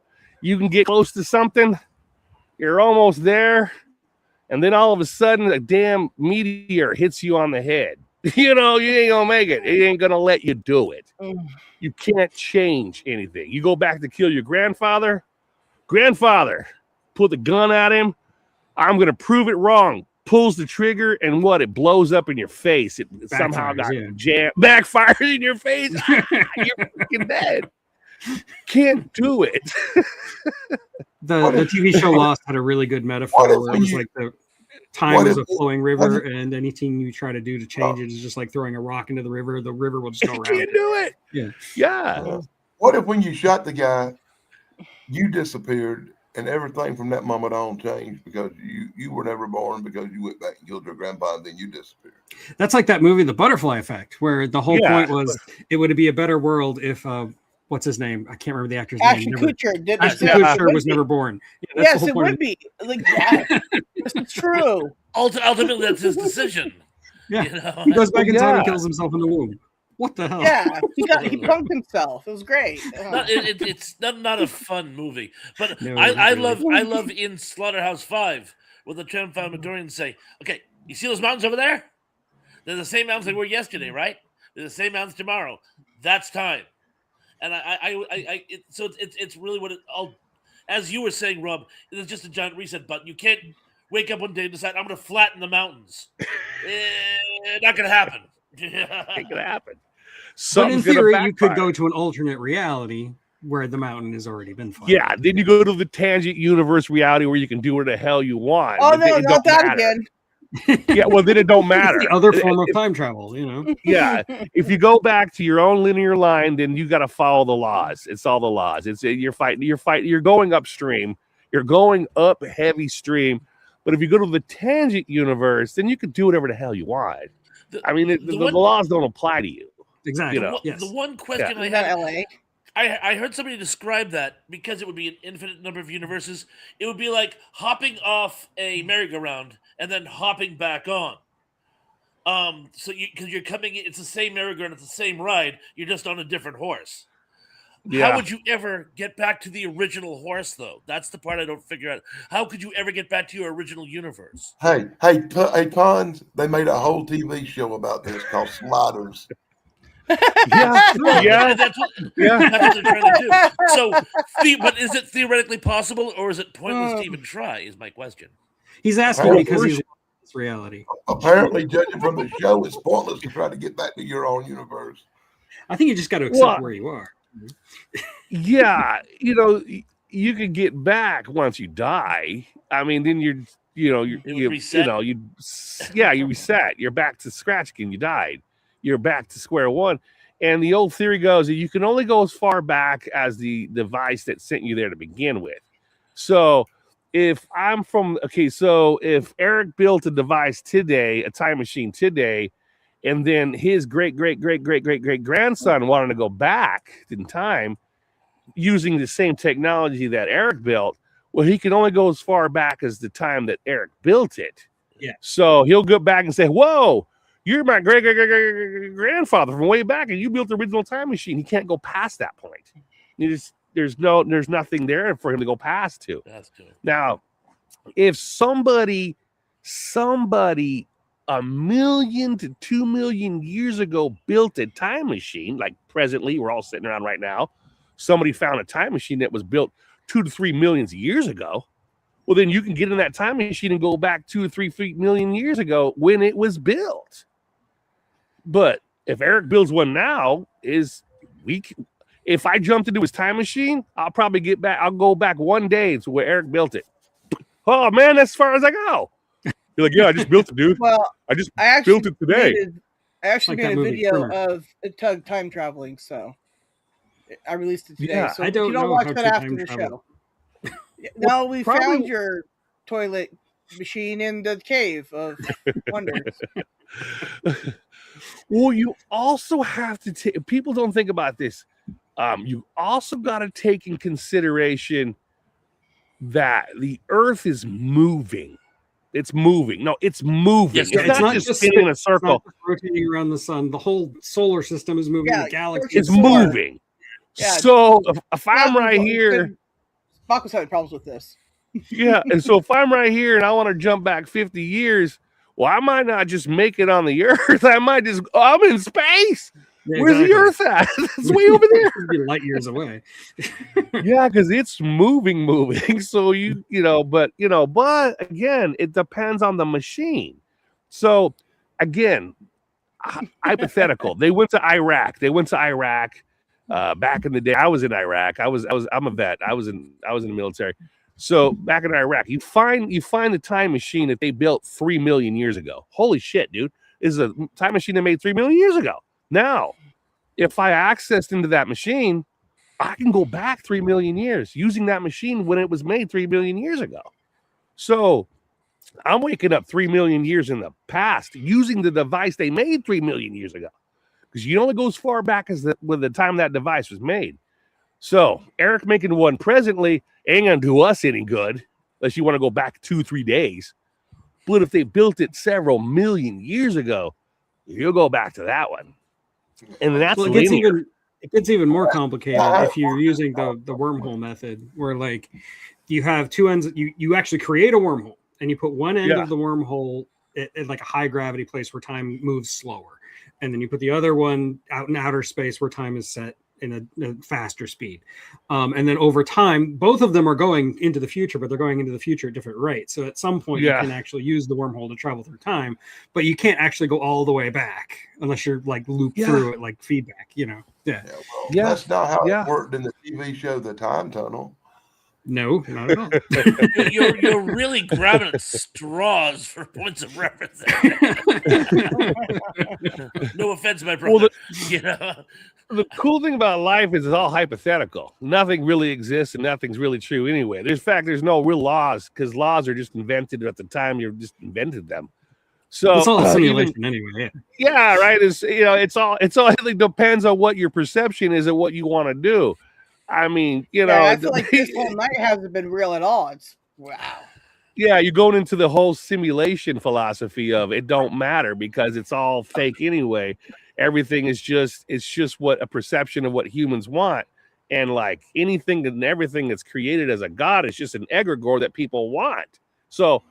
You can get close to something. You're almost there. And then all of a sudden, a damn meteor hits you on the head. You know, you ain't going to make it. It ain't going to let you do it. You can't change anything. You go back to kill your grandfather. Grandfather, put the gun at him. I'm going to prove it wrong. Pulls the trigger, and what? It blows up in your face. It somehow got jammed. Backfires in your face. You're freaking dead. Can't do it. The TV show Lost had a really good metaphor where it was like the time is a flowing river, and anything you try to do to change it is just like throwing a rock into the river. The river will just go around. Can't do it. Yeah. What if when you shot the guy, you disappeared, and everything from that moment on changed because you were never born because you went back and killed your grandpa and then you disappeared? That's like that movie, The Butterfly Effect, where the whole point was it would be a better world if what's his name? I can't remember the actor's name. Ashton Kutcher was never born. Yeah, yes, it would be. Like, yeah, it's true. Ultimately, that's his decision. Yeah, you know? He goes back in time and kills himself in the womb. What the hell? Yeah, he punked himself. It was great. It's not a fun movie, but No, I really. love in Slaughterhouse-Five when the Transformatorians say, "Okay, you see those mountains over there? They're the same mountains they were yesterday, right? They're the same mountains tomorrow. That's time." And so it's really what it all, as you were saying, Rob, it's just a giant reset button. You can't wake up one day and decide I'm going to flatten the mountains. Not going to happen. Ain't gonna happen. But in theory, you could go to an alternate reality where the mountain has already been flattened. Yeah, then you go to the tangent universe reality where you can do whatever the hell you want. Oh, no, not that again. Yeah, well, then it don't matter. It's the other form of time travel, you know. Yeah, if you go back to your own linear line, then you got to follow the laws. It's all the laws. It's you're fighting. You're going upstream. You're going up heavy stream. But if you go to the tangent universe, then you can do whatever the hell you want. I mean, the laws don't apply to you. Exactly. You know? The one question I had, I heard somebody describe that because it would be an infinite number of universes. It would be like hopping off a merry-go-round and then hopping back on. So because you're coming, it's the same merry-go-round, it's the same ride. You're just on a different horse. Yeah. How would you ever get back to the original horse, though? That's the part I don't figure out. How could you ever get back to your original universe? Hey, Pons, they made a whole TV show about this called Sliders. That's what they're trying to do. So, but is it theoretically possible, or is it pointless to even try? Is my question. He's asking because he's this reality. Apparently, judging from the show, it's pointless to try to get back to your own universe. I think you just got to accept where you are. Yeah, you know, you can get back once you die. I mean, then you reset. You reset. You're back to scratch again. You died. You're back to square one. And the old theory goes that you can only go as far back as the device that sent you there to begin with. So if Eric built a device today, a time machine today, and then his great grandson wanted to go back in time using the same technology that Eric built, well, he can only go as far back as the time that Eric built it. Yeah. So he'll go back and say, whoa, you're my great grandfather from way back, and you built the original time machine. He can't go past that point. There's nothing there for him to go past to. That's good. Now, if somebody 1 million to 2 million years ago built a time machine, like presently we're all sitting around right now, somebody found a time machine that was built 2 to 3 million years ago, well, then you can get in that time machine and go back 2 to 3 million years ago when it was built. But if Eric builds one now, if I jumped into his time machine, I'll probably get back. I'll go back one day to where Eric built it. Oh man, that's as far as I go. You're like, yeah, I just built it, dude. Well, I just I actually built it today. I actually Like that made a movie, video Trimmer. of Tug time traveling, so I released it today. Yeah, so I if don't you don't know watch how that to after time the travel. show. No, we probably- found your toilet machine in the cave of wonders. Well, you also have to take. People don't think about this. You also got to take in consideration that the Earth is moving. It's moving. No, it's moving. Yes, it's not just spinning in a It's circle. not just rotating around the sun. The whole solar system is moving. Yeah, The galaxy It's is solar. moving. Yeah. So if I'm right here, Spock was having problems with this. yeah, and so if I'm right here and I want to jump back 50 years, well, I might not just make it on the Earth. I might just, I'm in space. Yeah, Where's exactly. the Earth at? It's way over there. It'd be light years away. Yeah, because it's moving. So but again, it depends on the machine. So again, hypothetical. They went to Iraq. Back in the day. I was in Iraq. I'm a vet. I was in the military. So back in Iraq, you find the time machine that they built 3 million years ago. Holy shit, dude! This is a time machine they made 3 million years ago. Now, if I accessed into that machine, I can go back 3 million years using that machine when it was made 3 million years ago. So I'm waking up 3 million years in the past using the device they made 3 million years ago. Because you only go as far back as the time that device was made. So Eric making one presently ain't gonna do us any good unless you want to go back 2-3 days. But if they built it several million years ago, you'll go back to that one. And that's Well, linear. it gets even more complicated if you're using the wormhole method, where like you have two ends. You actually create a wormhole and you put one end of the wormhole at like a high gravity place where time moves slower, and then you put the other one out in outer space where time is set in a faster speed. And then over time, both of them are going into the future, but they're going into the future at different rates. So at some point, you can actually use the wormhole to travel through time, but you can't actually go all the way back unless you're like looped through it, like feedback, Yeah. That's not how it worked in the TV show The Time Tunnel. No, not at all. You're really grabbing at straws for points of reference. No offense, my brother. Well, the cool thing about life is it's all hypothetical. Nothing really exists and nothing's really true anyway. There's no real laws, because laws are just invented at the time you just invented them. So it's all a simulation anyway. Yeah, right. It depends on what your perception is and what you want to do. I mean, I feel like this whole night hasn't been real at all. It's wow. Yeah, you're going into the whole simulation philosophy of it don't matter because it's all fake anyway. Everything is just what a perception of what humans want. And like anything and everything that's created as a god is just an egregore that people want. So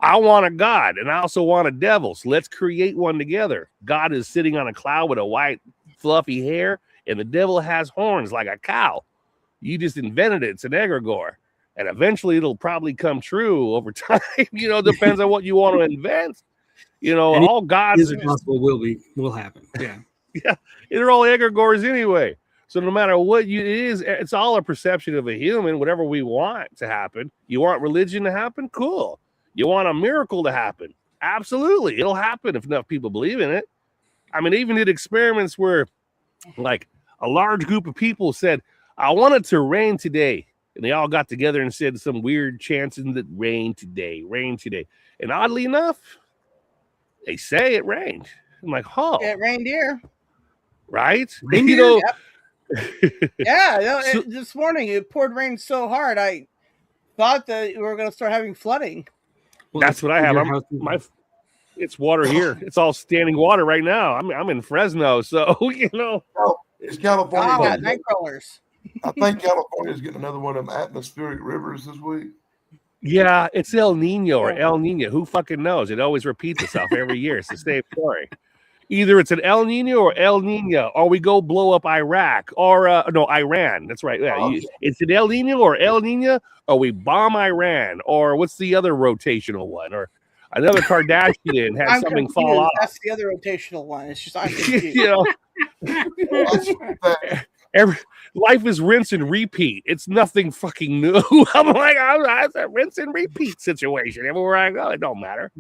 I want a god and I also want a devil. So let's create one together. God is sitting on a cloud with a white fluffy hair, and the devil has horns like a cow. You just invented it. It's an egregore. And eventually it'll probably come true over time. Depends on what you want to invent. All gods are just will happen. Yeah. Yeah. They're all egregores anyway. So no matter what it is, it's all a perception of a human, whatever we want to happen. You want religion to happen? Cool. You want a miracle to happen? Absolutely. It'll happen if enough people believe in it. I mean, they even did experiments where like a large group of people said, I want it to rain today. And they all got together and said some weird chanting that rain today. And oddly enough, they say it rained. I'm like, it rained here. Right? Reindeer, this morning it poured rain so hard I thought that we were going to start having flooding. Well, that's what I have. It's water here. It's all standing water right now. I'm in Fresno, so It's California. Night crawlers. I think California's getting another one of them atmospheric rivers this week. Yeah, it's El Nino or El Nino. Who fucking knows? It always repeats itself every year. It's the same story. Either it's an El Nino or El Nino, or we go blow up Iraq or Iran. That's right. Yeah, it's an El Nino or El Nino, or we bomb Iran, or what's the other rotational one, or another Kardashian has something confused. fall off. That's the other rotational one. It's just I'm confused. life is rinse and repeat. It's nothing fucking new. I'm like, it's a rinse and repeat situation. Everywhere I go, it don't matter.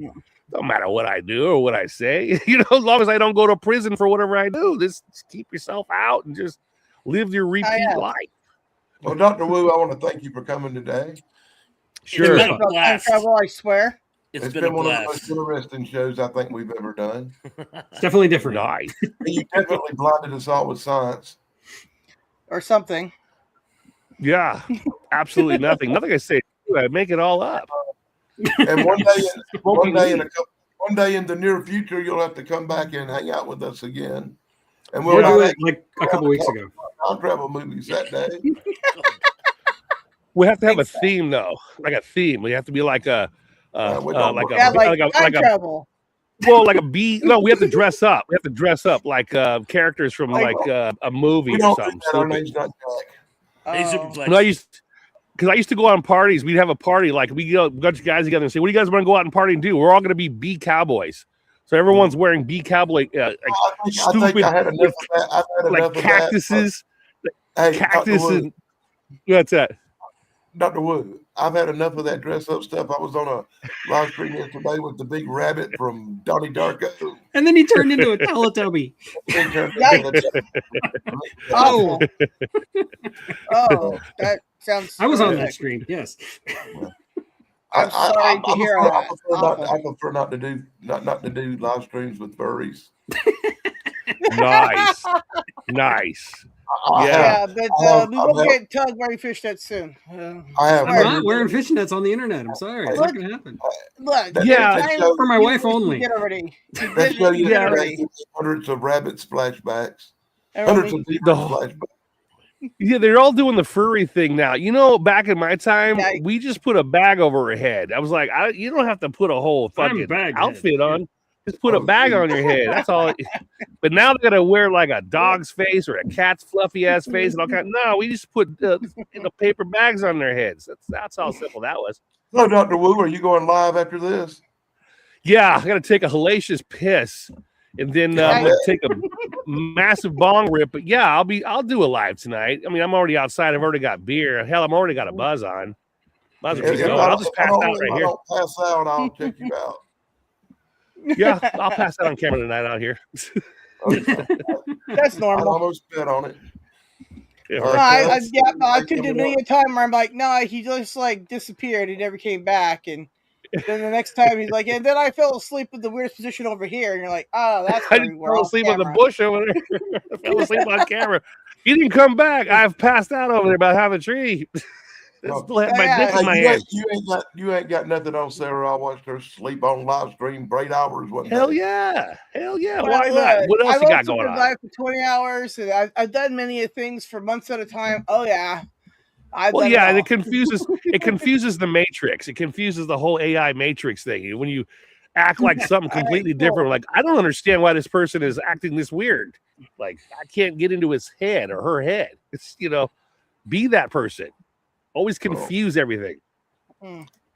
Don't matter what I do or what I say. As long as I don't go to prison for whatever I do, just keep yourself out and just live your repeat life. Well, Dr. Wu, I want to thank you for coming today. Sure. It's been a blast. I swear. It's been one of the most interesting shows I think we've ever done. It's definitely different. Nice. You definitely blinded us all with science. Or something. Yeah, absolutely nothing. Nothing I say. I make it all up. And one day in the near future, you'll have to come back and hang out with us again. And we'll do it like a couple weeks ago. Time travel movies that day. We have to have a theme, though. Like a theme. We have to be like a travel. Well, like a bee. No, we have to dress up. We have to dress up like characters from like a movie or something. Our name's not Jack. No, I used to go on parties. We'd have a party, like we go a bunch of guys together and say, "What do you guys want to go out and party and do?" We're all going to be bee cowboys. So everyone's wearing bee cowboy stupid like cactuses, cactus and what's that? Dr. Wu, I've had enough of that dress up stuff. I was on a live stream yesterday with the big rabbit from Donnie Darko. And then he turned into a Teletubby. Oh, that sounds. I was on that stream. Yes. I'm sorry to hear I prefer not to do live streams with furries. Nice. But we won't get Tug wearing fishnets soon. I'm not wearing fishnets on the internet. I'm sorry. It's not going to happen. Look, for my wife only. Get already. Hundreds of rabbit splashbacks. Hundreds of flashbacks. Yeah, they're all doing the furry thing now. Back in my time, we just put a bag over her head. I was like, you don't have to put a whole fucking outfit on. Just put a bag on your head. That's all. But now they gotta wear like a dog's face or a cat's fluffy ass face and all kind. No, we just put paper bags on their heads. That's how simple that was. So, Dr. Wu, are you going live after this? Yeah, I gotta take a hellacious piss, and then I'm gonna take a massive bong rip. But yeah, I'll do a live tonight. I mean, I'm already outside. I've already got beer. Hell, I'm already got a buzz on. I'll just pass out right here. If I don't pass out, I'll check you out. Yeah, I'll pass that on camera tonight out here. That's normal. I almost bet on it. I could do a time where I'm like, no, he just like disappeared. He never came back. And then the next time he's like, and then I fell asleep in the weirdest position over here. And you're like, oh, that's I fell asleep on the bush over there. I fell asleep on camera. He didn't come back. I've passed out over there by half a tree. Still have my dick in my hand. You ain't got nothing on Sarah. I watched her sleep on live stream for 8 hours. Hell yeah. Why not? What else you got going on? For 20 hours. And I've done many things for months at a time. Oh yeah. And it confuses the matrix. It confuses the whole AI matrix thing. When you act like something completely different, like I don't understand why this person is acting this weird. Like I can't get into his head or her head. It's be that person. Always confuse everything.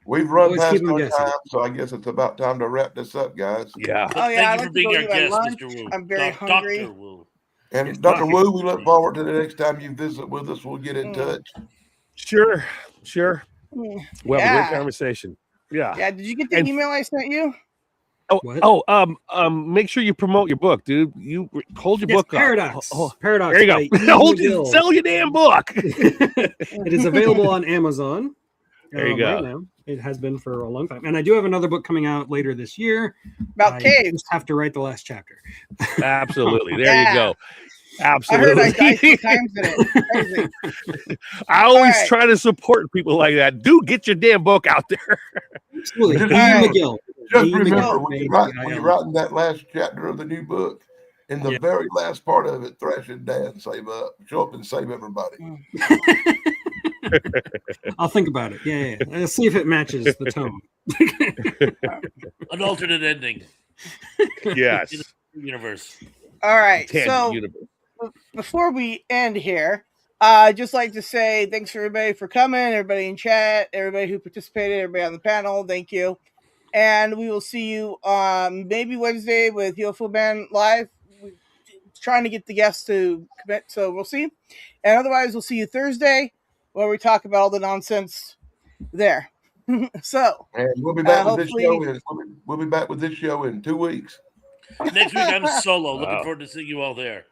We've run past our time, so I guess it's about time to wrap this up, guys. Yeah. Thank you for being our guest, Mr. Wu. I'm very hungry. Dr. Wu. And Dr. Wu, we look forward to the next time you visit with us. We'll get in touch. Sure. Well, great conversation. Yeah. Yeah. Did you get the email I sent you? Make sure you promote your book, dude. You hold your book Paradox. up. Paradox. There you go. Sell your damn book. It is available on Amazon. There you go. Right now. It has been for a long time. And I do have another book coming out later this year. About caves. Just have to write the last chapter. Absolutely. There you go. Absolutely. I heard I died 2 times in it. I always try to support people like that. Dude, get your damn book out there. Absolutely. McGill. Just remember, when you're writing that last chapter of the new book, in the very last part of it, Thrash and Dan show up and save everybody. I'll think about it. Yeah. Let's see if it matches the tone. An alternate ending. Yes. Universe. All right. So before we end here, I'd just like to say thanks for everybody for coming, everybody in chat, everybody who participated, everybody on the panel. Thank you. And we will see you maybe Wednesday with UFO Band Live. trying to get the guests to commit, so we'll see. And otherwise, we'll see you Thursday where we talk about all the nonsense there. So, and we'll be back with this hopefully- show. We'll be back with this show in 2 weeks. Next week I'm solo. Wow. Looking forward to seeing you all there.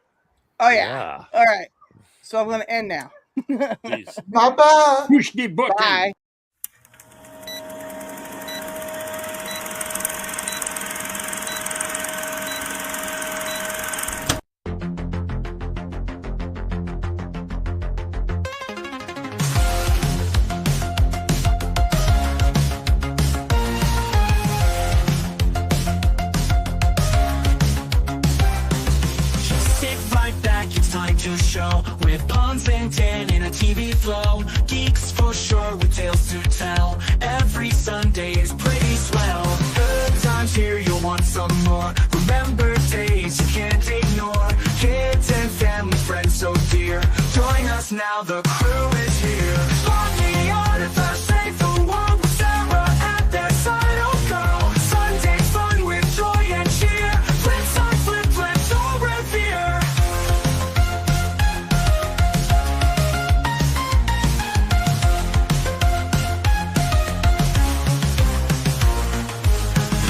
oh yeah. All right. So I'm going to end now. Peace. Bye-bye. Push the button. Bye. Sit right back, it's time to show. With Pons and Dan in a TV flow. Geeks for sure with tales to tell. Every Sunday is pretty swell. Good times here, you'll want some more. Remember days you can't ignore. Kids and family, friends so dear. Join us now, the crew is here. On the artifact, save the world with Sarah at their side. Oh go, Sunday fun with joy and cheer. Flip side, flip, flip, so revere.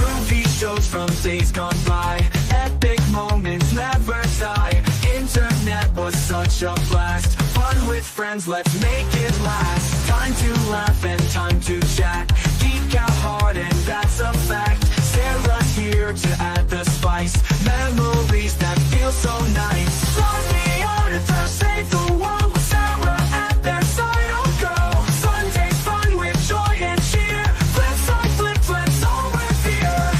Movie shows from days gone by. Epic moments never die. Internet was such a blast. Fun with friends, let's make it last. Time to laugh and time to chat. Geek out hard and that's a fact. Sarah's here to add the spice. Memories that feel so nice. Love the artifact, save the world with Sarah at their side. Oh go, Sunday fun with joy and cheer. Flip side, flip, flip, so revere.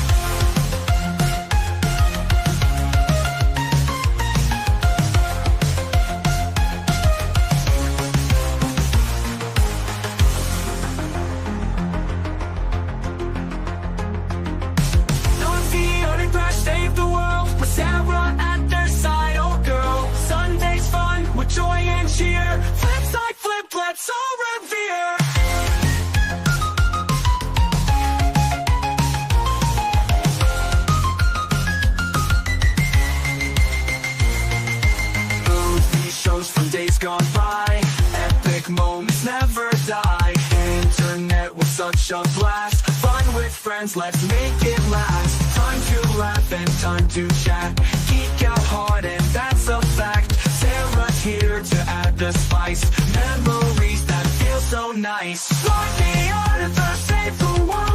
Don't be on a crash, save the world with Sarah at their side. Oh girl, Sunday's fun with joy and cheer. Flip side, flip, let's all revere. Movie shows from days gone by. Epic moments never die. Internet was such a blast. Fun with friends, let's make it last. Time to laugh and time to chat. Geek out hard and that's a fact. Sarah's here to add the spice. Memories that feel so nice. Like the artifact, save the world.